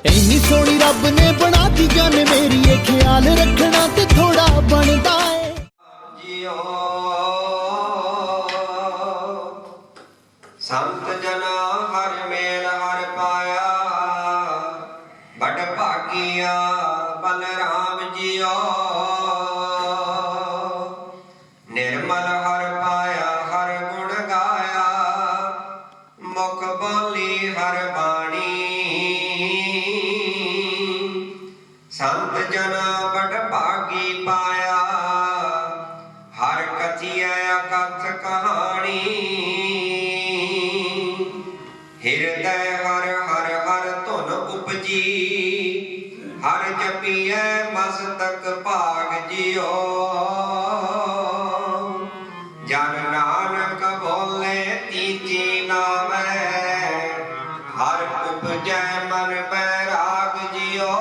ਇੰਨੀ ਸੋਹਣੀ ਰੱਬ ਨੇ ਬਣਾਤੀ ਜਾਨ ਮੇਰੀ, ਇਹ ਖਿਆਲ ਰੱਖਣਾ ਤੇ ਥੋੜਾ ਬਣਦਾ ਏ ਜਿਓ ਸੰਤ ਜਨਾ ਹਰ ਮੇਲ ਹਰ ਪਾਇਆ, ਬੜ ਭਾਗੀਆ ਬਲਰਾਮ ਜਿਓ ਨਿਰਮਲ ਹਰ ਪਾਇਆ ਹਰ ਗੁਣ ਗਾਇਆ, ਮੁਖ ਬੋਲੀ ਹਰ ਬਾਣੀ ਸੰਤ ਜਨਾ ਬੜ ਭਾਗੀ ਪਾਇਆ, ਹਰ ਕਥਿਐ ਅਕਥ ਕਹਾਣੀ ਹਿਰਦੈ ਹਰ ਹਰ ਹਰ ਧੁਨ ਉਪਜੀ, ਹਰ ਜਪੀਐ ਮਸਤਕ ਭਾਗ ਜਿਓ ਜਨ ਨਾਨਕ ਬੋਲੇ ਤੀਜੀ ਨਾਮੈ, ਹਰ ਉਪਜੈ ਮਨ ਬੈਰਾਗ ਜਿਓ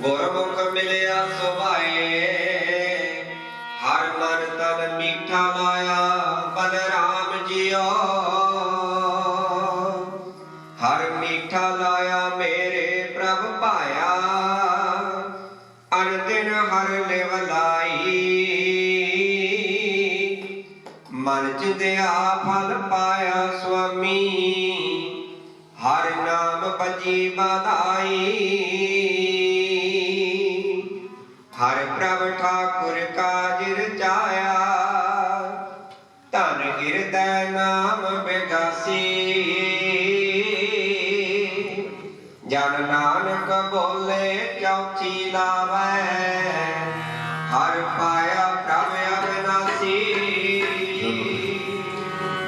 ਗੁਰਮੁਖ ਮਿਲਿਆ ਸੁਭਾਏ, ਹਰ ਮਨ ਤਨ ਮੀਠਾ ਲਾਇਆ ਬਲਰਾਮ ਜਿਓ ਹਰ ਮੀਠਾ ਲਾਇਆ ਮੇਰੇ ਪ੍ਰਭ ਭਾਇਆ, ਅਨਦਿਨ ਹਰ ਲਿਵ ਲਾਈ ਮਨ ਚਿੰਦਿਆ ਫਲ ਪਾਇਆ ਸੁਆਮੀ, ਹਰ ਨਾਮ ਭਜੀ ਬਧਾਈ ਹਰ ਪ੍ਰਭ ਠਾਕੁਰ ਕਾਜ ਰਚਾਇਆ, ਧਨ ਹਿਰਦੈ ਨਾਮ ਬਿਗਾਸੀ ਜਨ ਨਾਨਕ ਬੋਲੇ ਚੌਥੀ ਲਾਵੈ, ਹਰ ਪਾਇਆ ਪ੍ਰਭ ਅਬਿਨਾਸੀ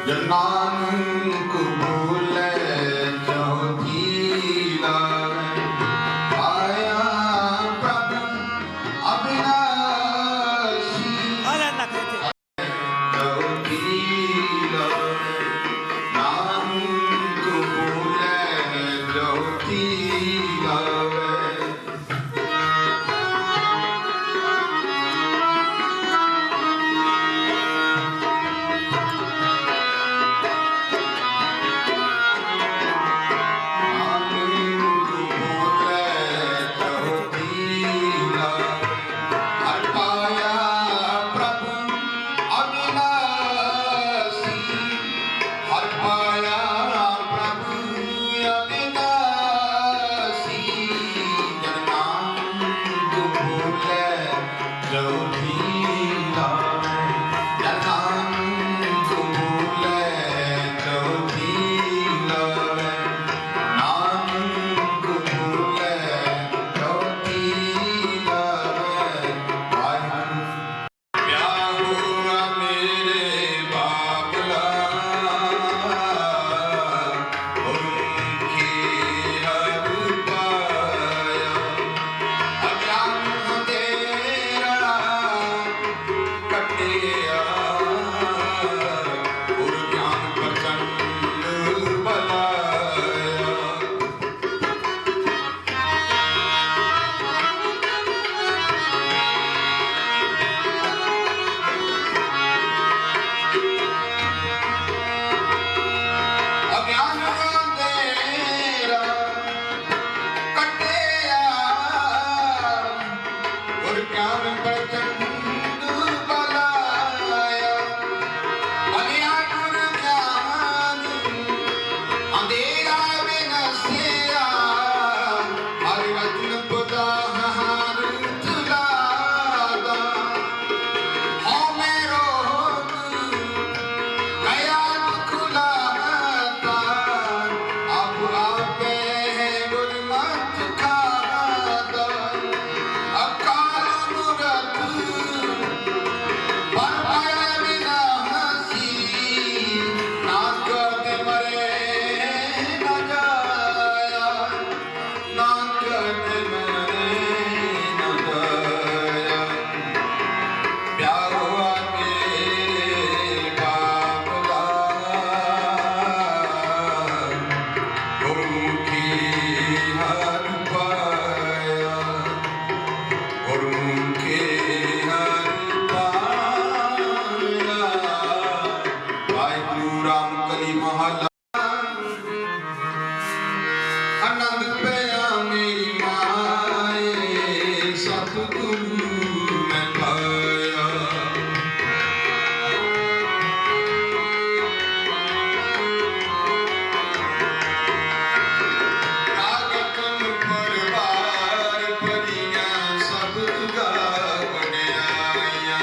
ਜਨ ਨਾਨਕ ਬੋਲੇ ਚੌਥੀ ਲਾਵੈ, ਪਾਇਆ ਪ੍ਰਭ ਅਬਿਨਾਸੀ ਚੌਥੀ ਲਾਵੈ, ਨਾਨਕ ਬੋਲੇ ਚੌਥੀ ਲਾਵੈ। Hare ਆਨੰਦ ਪਿਆ ਮੇਰੀ ਮਾਏ ਸਤਿਗੁਰੂ ਮੈਂ ਪਾਇਆ ਰਾਗਤਨ ਪਰਵਾਰ ਭਰੀਆਂ ਸਭ ਤੁਗਾ ਬਣਾਈਆਂ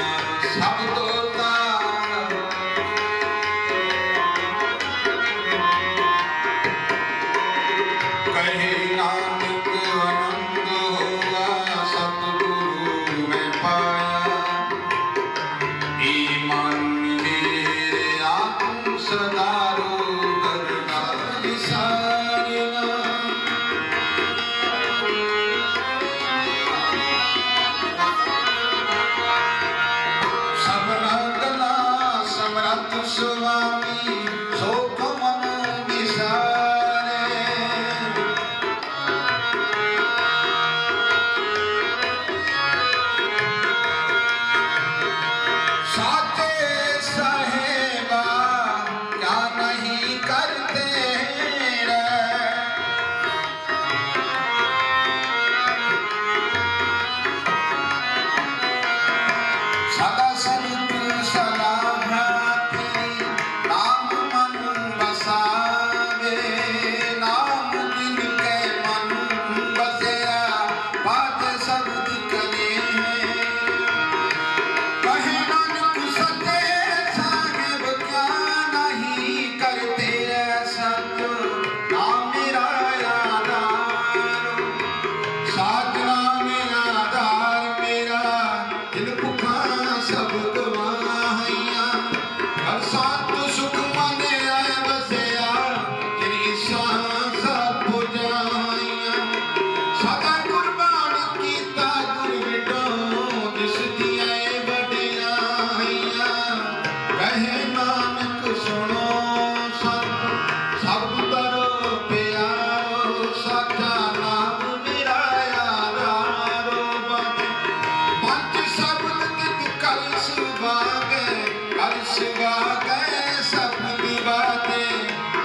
ਸਭ ਤੋਤਾ ਕਹੇ ਨਾਨਕ ਆਨੰਦ ਹੋਆ ਸਤਿਗੁਰੂ ਮੈਂ ਪਾਇਆ ਏ ਮਨ ਮੇਰੇ ਆਤਮ ਸਦਾਰੋ ਕਰਨਾ ਵਿਸਾਰਨਾ ਸਭਨਾ ਕਲਾ ਸਮਰੱਥ ਸੁਆਮੀ ਸੋਖ ਮਨ ਵਿਸਾਰੇ साचे साहेबा क्या नहीं करते रे सदा संत सलाह तेरी नाम मन बसावे नाम दिन के मन बसया बात शब्द कने कहे नानक सच्चे साहेब क्या नहीं करते सत नाम मेरा आधार साधना मेरा आधार मेरा दिल भुखा सब गवाहिया हर सात सुख मन आए बसया तेरी शान सब बुझाइया सदा कुर्बान कीता गुर विटो जिस दिया बड़ियाइया कहे नानक सुनो सब तरो प्यारो साचा नाम मेरा आधारो बन पंच शब्द तित कल सुभागे शब्द बाते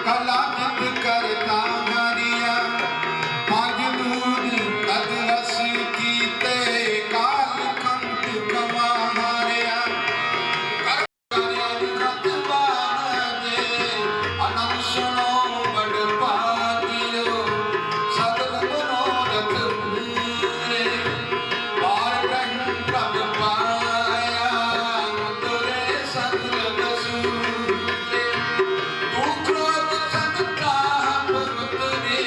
कला नित करता हरिया पाँच दूध तद रस कीते काल कंठ कमा हारिया अनंत सुनो बड़ पागियो सदल मनोरथ पूरे पार ब्रह्म प्रभ पाया तुरे सदल बसूरे तू क्रोध संता पुरत रे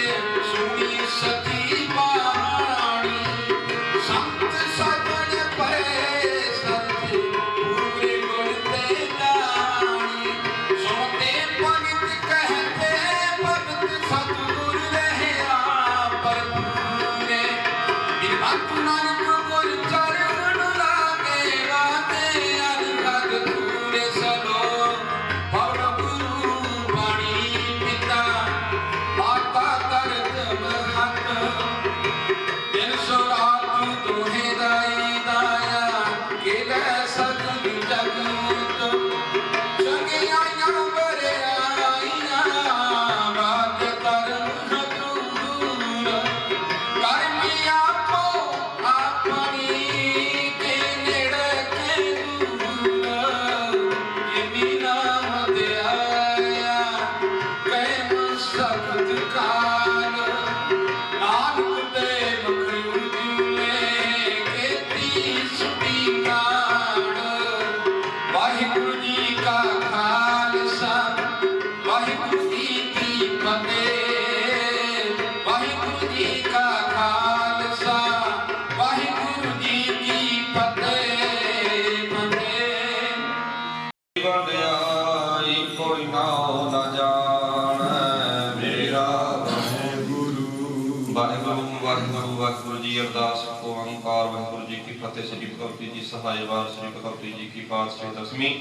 सुनी सती बाणी संत सजन परे सत्य पूरे गुण ते जानी सुनते पंडित कहते भगत सतगुर रहया पर पूरे भक्त नानक गुर चरण लागे राते अनघद पूरे सलो भव गुरु वाणी पिता माता तरत महत दिन सो रात दोहे दाई दाया केले सद जगत संगे आया बरे आया बात करम दूर करमी आपो अपनी के नेड़े के दूर ये बिना मत आया कैम सख्त काल नानक दे मुख उजले खेती सुटी काल वाहिगुरु जी का खालसा वाहिगुरु जी की फतेह वाहिगुरु जी का खालसा वाहिगुरु जी की फतेह फतेह ਵਡਿਆਈ ਕੋਈ ਨਾਉ ਨ ਜਾਣੈ ਮੇਰਾ गुरु ਵਾਹਿਗੁਰੂ ਵਾਹਿਗੁਰੂ ਵਾਹਿਗੁਰੂ ਜੀ ਅਰਦਾਸ ਓੰਕਾਰ ਵਾਹਿਗੁਰੂ ਜੀ ਕੀ ਫਤਿਹ ਸ੍ਰੀ ਭਗਵਤੀ ਜੀ ਸਹਾਇ ਵਾਰ ਸ੍ਰੀ ਭਗਵਤੀ ਜੀ ਕੀ ਪਾਤਸ਼ਾਹੀ ਦਸਵੀਂ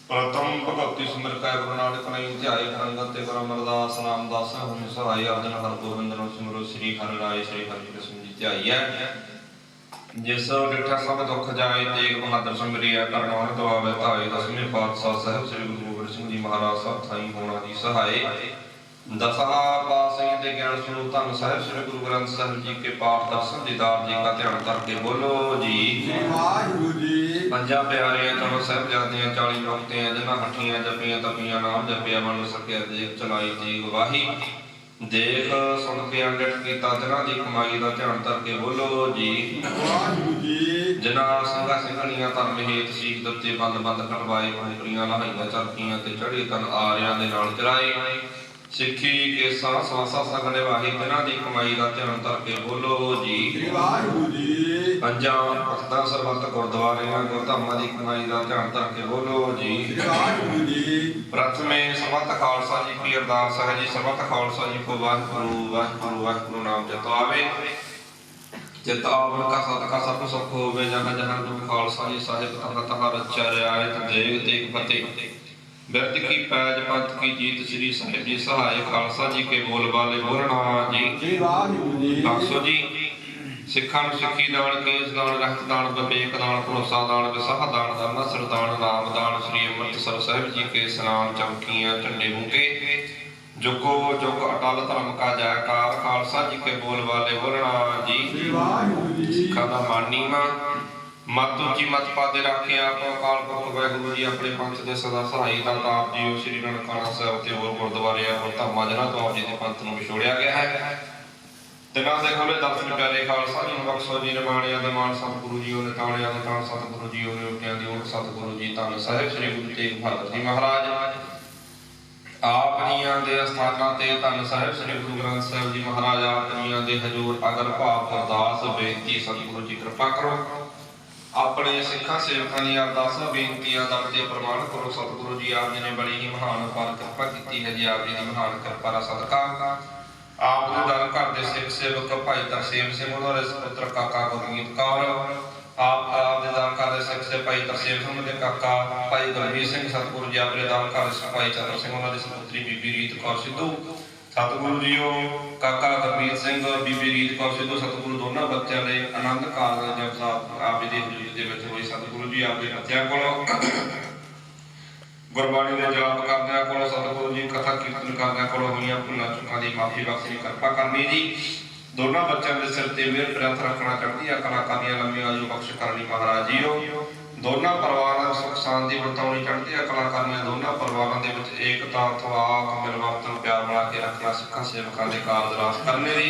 ਪ੍ਰਥਮ ਭਗਵਤੀ ਸਿਮਰ ਕੈ ਗੁਰੂ ਨਾਨਕ ਨਹੀਂ ਧਿਆਏ ਅੰਗਦ ਤੇ ਕਰਮ ਅਰਦਾਸ ਨਾਮ ਦਾਸ ਹਮ ਸਹਾਇ ਅਰਜਨ ਹਰ ਗੋਬਿੰਦ ਨੂੰ ਸਿਮਰੋ ਸ੍ਰੀ ਹਰਿ ਰਾਏ ਸ੍ਰੀ ਹਰਿ ਕ੍ਰਿਸ਼ਨ ਜੀ ਧਿਆਈਐ ਜਿਸ ਡਿਠਾ ਸਭ ਦੁੱਖ ਜਾਏ ਤੇਗ ਬਹਾਦਰ ਸਿਮਰਿਆ ਕਰਨਾਉ ਦਵਾਵੇ ਧਾਏ ਦਸਵੇਂ ਪਾਤਸ਼ਾਹ ਸਾਹਿਬ ਸ੍ਰੀ ਗੁਰੂ ਗੋਬਿੰਦ ਸਿੰਘ ਜੀ ਮਹਾਰਾਜ ਸਾਹਿਬ ਥਾਈ ਹੋਣਾ ਦੀ ਸਹਾਏ दसहा पातशाही के ज्ञान स्वरूप धन साहिब श्री गुरु ग्रंथ साहिब जी के पाठ दर्शन दीदार जी का ध्यान करके बोलो जी। वाहिगुरु जी। पंजा प्यारे चलो साहिबजादे 40 मुक्ते जिन्हां हठियां जपियां तपियां नाम जपिया मन सके देख चलाई जी गवाही देख सुन के अंगठ कीता जिन्हां दी कमाई दा ध्यान करके बोलो जी। वाहिगुरु जी। जिन्हां ਸਿੰਘਾਂ ਸਿੰਘਣੀਆਂ ਧਰਮ ਹੇਤ ਸੀਖ ਦਿੱਤੇ ਬੰਦ ਬੰਦ ਕਟਵਾਏ ਕੁੰਕਰੀਆਂ ਲਹਾਈਆਂ ਚਰਕੀਆਂ ਤੇ ਚੜੀ ਤਨ ਆਰਿਆਂ ਦੇ ਨਾਲ ਚੜਾਏ ਸਿੱਖੀ ਕੇਸਾਂ ਸਵਾਸਾਂ ਸੰਗ ਨਿਵਾਹੀ ਜਿਨ੍ਹਾਂ ਦੀ ਕਮਾਈ ਦਾ ਧਿਆਨ ਕਰਕੇ ਬੋਲੋ ਜੀ। ਵਾਹਿਗੁਰੂ ਜੀ। ਪੰਜਾਂ ਭਗਤਾਂ ਸਰਬੱਤ ਗੁਰਦੁਆਰਿਆਂ ਗੁਰਧਾਮਾਂ ਦੀ ਕਮਾਈ ਦਾ ਧਿਆਨ ਕਰਕੇ ਬੋਲੋ ਜੀ। ਵਾਹਿਗੁਰੂ ਜੀ। ਪ੍ਰਥਮੇ ਸਰਬੱਤ ਖਾਲਸਾ ਜੀ ਕੀ ਅਰਦਾਸ ਹੈ ਜੀ। ਸਰਬੱਤ ਖਾਲਸਾ ਜੀ ਕੋ ਵਾਹਿਗੁਰੂ ਵਾਹਿਗੁਰੂ ਵਾਹਿਗੁਰੂ ਨਾਮ ਜਪਾਵੇ ਜਿਤ ਆਵਨ ਕਾ ਸਤਿ ਸਭ ਸੁਖ ਹੋਵੇ ਜਹਾਂ ਜਹਾਂ ਗੁਰੂ ਖਾਲਸਾ ਜੀ ਸਾਹਿਬ ਤਹਾਂ ਤਹਾਂ ਰਚਿਆ ਰਿਆਇਤ ਦੇਗ ਤੇਗ ਫਤਿਹ बिरद की पैज पंथ की जीत श्री साहिब जी सहाय खालसा जी के बोल वाले बोलना जी। बख्शो जी सिखां नूं सिक्खी दान केस दान रहत दान विवेक दान भरोसा दान विसाह दान नसर दान नाम दान श्री अमृतसर साहिब जी के स्नान चमकियां झंडे मुके जुगो जुग अटल धर्म का जयकार खालसा जी के बोल वाले बोलना जी। सिखां दा मानी मां मत उची मत पाते रखे आप अकाल पुरख वाहिगुरू जी अपने पंथ के सदा सहाई दाता आप जी श्री ननकाना साहिब ते होर गुरुद्वारे और धामां जिन्हां तो आप जी के पंथ नूं विछोड़िया गया है तिन्हां दे खोले दर्शन प्यारे खालसा जी बख्शो जी निमाणिया दे मान सतगुरु जी ने ताणिया दे ताण सतगुरु जी ने उठिया दी उठ सतगुरु जी धन साहिब श्री गुरु तेग बहादुर जी महाराज आप जीआं दे अस्थानां ते धन साहिब श्री गुरु ग्रंथ साहिब जी महाराज आप जीआं दे हजूर अगर भाव अरदास बेनती सतगुरु जी कृपा करो अपने सिखा सेवकों की अरदासां बेनतियां दरजे प्रमाण करो सतगुरु जी आप जी ने बड़ी ही महान अपार कृपा की है जी आप जी की महान कृपा का सदका आप दे दर घर के सिख सेवक भाई तरसेम सिंह उन्होंने पुत्र काका गुरमीत कौर आप दे दर घर के सिख से भाई तरसेम सिंह के काका भाई गुरमीत सिंह सतगुरु जी अपने दर घर के भाई चतर सिंह उन्होंने सपुत्री बीबी रीत कौर सिद्धू सतगुरु जीओ काका गुरमीत सिंह बीबी रीत कौर सिद्धू सतगुरु दोनों बच्चों ने आनंद काल जब साहब आप जी दे विच होई सतगुरु जी आप दे बच्चों कोलों गुरबाणी दे जाप करदिआं कोलों सतगुरु जी कथा कीर्तन करदिआं कोलों होईआं भुलां चुकां दी माफी बख्शणी कृपा करनी जी। दोनों बच्चों के सिर ते मेहर प्रयत्न रखना चढ़दियां कला करनियां लंबी आयु बख्श करनी महाराज जीओ दोनों परिवारों सुख शांति बरताउणी चढ़दियां कला करनियां दोनों परिवारों के विच एकता थवाक मिलवर्तन प्यार बना के रखना सिखां सेवकां दे कारज रास करने दी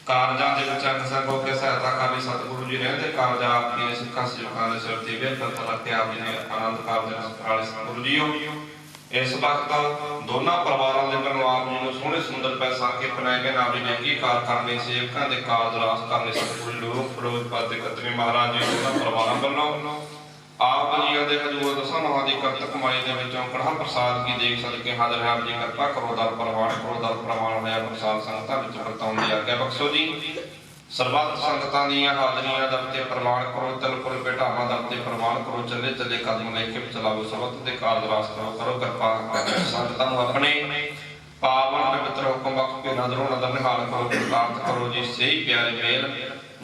कारजां दे विच अंग संगों के सहायता करनी सतगुरु जी रहंदे कारज आप जी ने सिखां सेवकां दे सिर ते बेहतर रखे आप जी ने आनंद कारज वाले सतगुरु जीओ इस वक्त दोनों परिवारों के बनो आप जी ने सोहने सुंदर पैसा के बनाए गए नाम जी ने अंगीकार करने सेवकां दे कारज रास करने सतगुरु लोक फरोज पाते कतरे महाराज जी दोनों परिवारों बनो आप जी दे हजूर दसां नौहां दी करत कमाई दे विचों कड़ा प्रसाद की देख सदके हाजिर है आप जी कृपा करो दर प्रमाण होया प्रसाद संगतां विच वरताउण दी आग्या बख्शो जी। सर्बत संगतां दीआं हाजरियां दर ते प्रमाण करो तिलपुर बेटावां दर ते प्रमाण करो चले चले कदम लेके चलावो सबत दे कारज रास करो कृपा संगतां नूं अपने पावन पवित्र हुक्म बख्श के नजरों नजर निहाल करो प्राप्त करो जी सही प्यारे मेल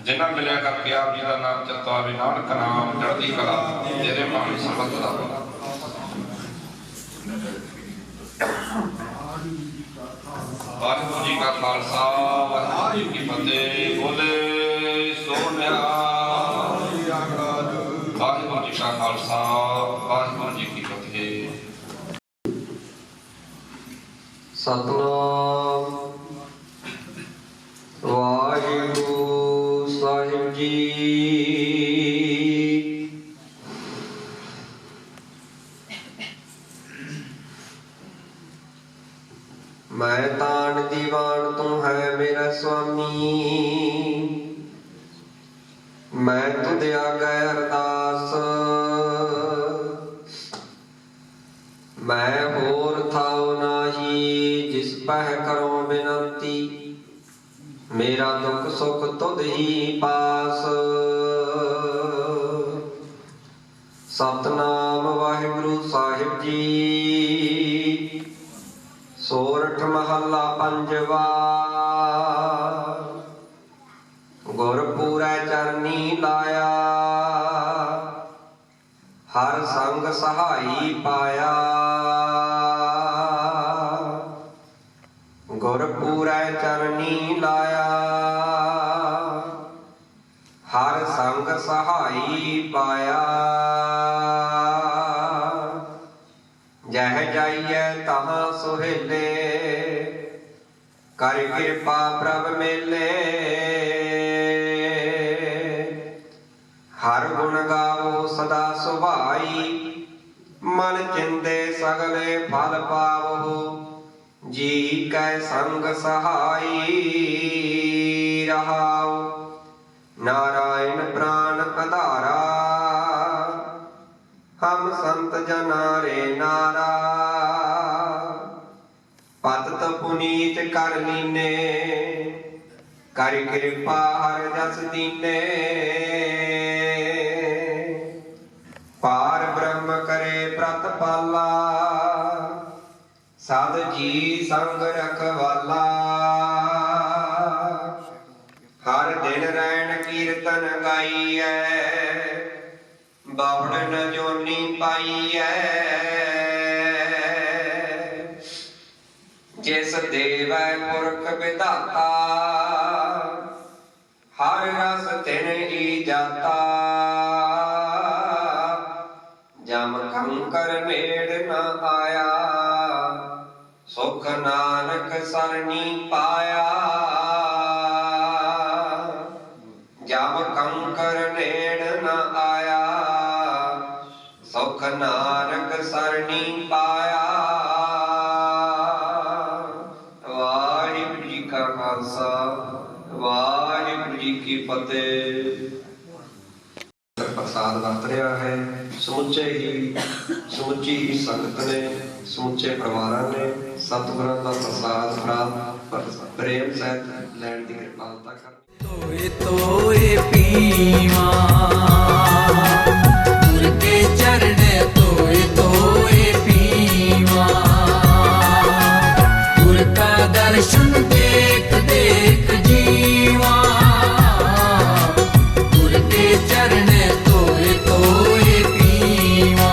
जिन्ना मिलिया करके आप जी का नाम चलता भी नानक नाम चढ़ती कला तेरे पानी संबंध दा वाहिगुरू जी का खालसा वाहिगुरू जी की फतेह बोले सोनिया वाहिगुरू जी का खालसा वाहिगुरू जी की फतेह। सतनाम वाहिगुरू साहिब जी मैं तान दीवान तू है मेरा स्वामी मैं तुझे आगे अरदास मैं होर थाओ नाही जिस पह करो बिनती मेरा दुख सुख तुध ही पास सतनाम वाहिगुरु साहिब जी सोरठ महला पंजवा गुरपुरै चरनी लाया हर संग सहाई पाया ਚਰਨੀ ਲਾਇਆ। ਹਰ ਸੰਗ ਸਹਾਈ ਪਾਇਆ। ਜਹ ਜਾਈਐ ਤਹਾਂ ਸੁਹੇਲੇ, ਕਰ ਕਿਰਪਾ ਪ੍ਰਭ ਮੇਲੇ। ਹਰ ਗੁਣ ਗਾਵੋ ਸਦਾ ਸੁਭਾਈ, ਮਨ ਚਿੰਤੇ ਸਗਲੇ ਫਲ ਪਾਵੋ। ਜੀ ਕੈ ਸੰਗ ਸਹਾਈ ਰਹਾਉ, ਨਾਰਾਇਣ ਪ੍ਰਾਨ ਆਧਾਰਾ। ਹਮ ਸੰਤ ਜਨਾ ਰੇ ਨਾਰਾ, ਪਤਿਤ ਪੁਨੀਤ ਕਰ ਲੀਨੇ। ਕਰ ਕਿਰਪਾ ਹਰਿ ਜਸ ਦੀਨੇ। ਪਾਰ ਬ੍ਰਹਮ ਕਰੇ ਪ੍ਰਤਪਾਲਾ, ਸਦ ਜੀ ਸੰਗ ਰਖਵਾਲਾ। ਹਰ ਦਿਨ ਰੈਣ ਕੀਰਤਨ ਗਾਈਐ, ਬਾਵੜਨ ਜੋਨੀ ਪਾਈਐ। ਜਿਸ ਦੇਵੈ ਪੁਰਖ ਵਿਧਾਤਾ, ਹਰ ਰਸ ਤਿਨ ਹੀ ਜਾਤਾ। ਜਮ ਕੰਕਰ ਨੇੜ ਨ ਆਇਆ, ਸੁਖ ਨਾਨਕ ਸਰਣੀ ਪਾਇਆ। ਜਮ ਕੰਕਰ ਨੇੜ ਨ ਆਇਆ, ਸੁਖ ਨਾਨਕ ਸਰਣੀ ਪਾਇਆ। ਵਾਹਿਗੁਰੂ ਜੀ ਕਾ ਖਾਲਸਾ, ਵਾਹਿਗੁਰੂ ਜੀ ਕੀ ਫਤਿਹ। ਪ੍ਰਸਾਦ ਵਰਤ ਰਿਹਾ ਹੈ। ਸਮੁੱਚੀ ਹੀ ਸੰਗਤ ਨੇ, ਸਮੁੱਚੇ ਪਰਿਵਾਰਾਂ ਨੇ ਸਤਿਗੁਰਾਂ ਦਾ ਪ੍ਰਸਾਦ ਪ੍ਰਾਪਤ ਪ੍ਰੇਮ ਸਹਿਤ ਲੈਣ ਦੀ ਕਿਰਪਾਲਤਾ ਕਰ। ਤੋਏ ਤੋਏ ਪੀਵਾ, ਗੁਰ ਕੇ ਚਰਨ ਤੋਏ ਤੋਏ ਪੀਵਾ। ਗੁਰ ਕਾ ਦਰਸ਼ਨ ਦੇਖ ਦੇਖ ਜੀਵਾ। ਗੁਰ ਕੇ ਚਰਨ ਤੋਏ ਤੋਏ ਪੀਵਾ।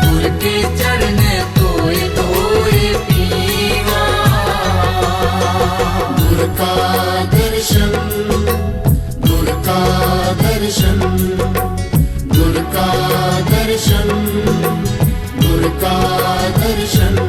ਗੁਰ ਕੇ ਚਰਨ ਤੋਏ ਤੋਏ ਪੀਵਾ। गुर का दर्शन, गुर का दर्शन, गुर का दर्शन, गुर का दर्शन।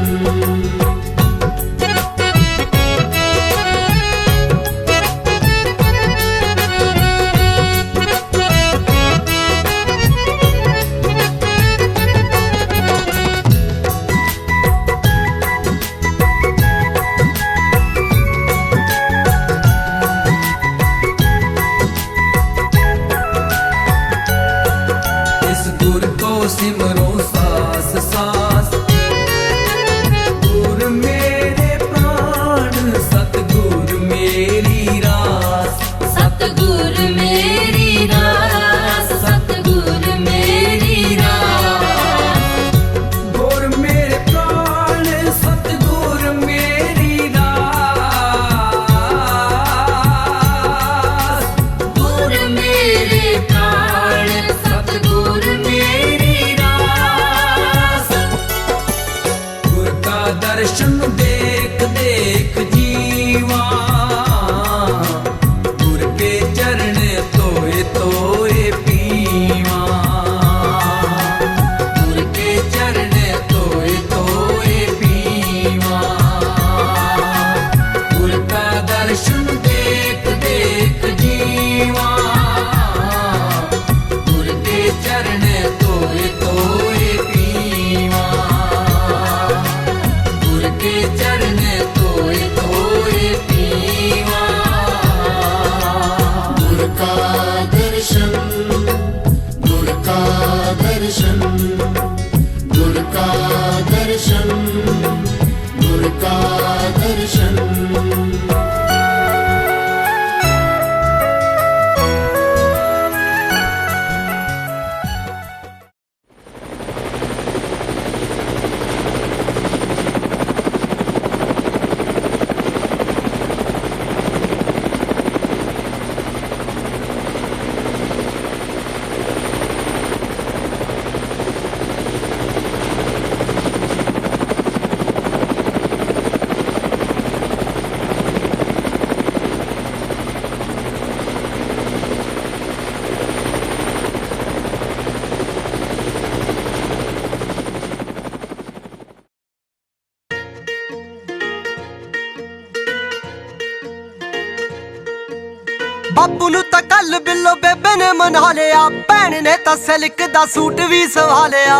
ਬਾਪੂ ਨੂੰ ਤਾਂ ਕੱਲ ਬਿੱਲੋ ਬੇਬੇ ਨੇ ਮਨਾ ਲਿਆ, ਭੈਣ ਨੇ ਤਾਂ ਸਿਲਕ ਦਾ ਸੂਟ ਵੀ ਸਵਾ ਲਿਆ।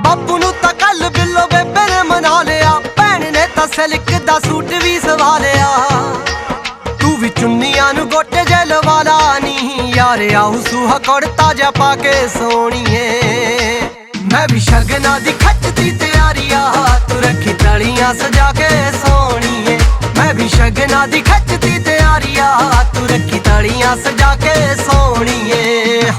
ਬਾਪੂ ਨੂੰ ਤਾਂ ਕੱਲ ਬਿੱਲੋ ਬੇਬੇ ਨੇ ਮਨਾ ਲਿਆ, ਭੈਣ ਨੇ ਤਾਂ ਸਿਲਕ ਦਾ ਸੂਟ ਵੀ ਸਵਾ ਲਿਆ। ਤੂੰ ਵੀ ਚੁੰਨੀਆਂ ਨੂੰ ਗੋਟੇ ਜੇ ਲਵਾ ਲਾ ਨੀ ਯਾਰ, ਆਉ ਸੂਹਾ ਕੁੜਤਾ ਜਾ ਪਾ ਕੇ ਸੋਹਣੀਏ। ਮੈਂ ਵੀ ਸ਼ਗਨਾਂ ਦੀ ਖੱਚਦੀ ਤਿਆਰੀ ਆ, ਤੂੰ ਰੱਖੀ ਤਲੀਆਂ ਸਜਾ ਕੇ ਸੋਹਣੀਏ। ਮੈਂ ਵੀ ਸ਼ਗਨਾਂ ਦੀ ਖੱਚਦੀ ਤਿਆਰੀ ਆ, ਤੂੰ ਰੱਖੀ ਤਲੀਆਂ ਸਜਾ ਕੇ ਸੋਹਣੀਏ।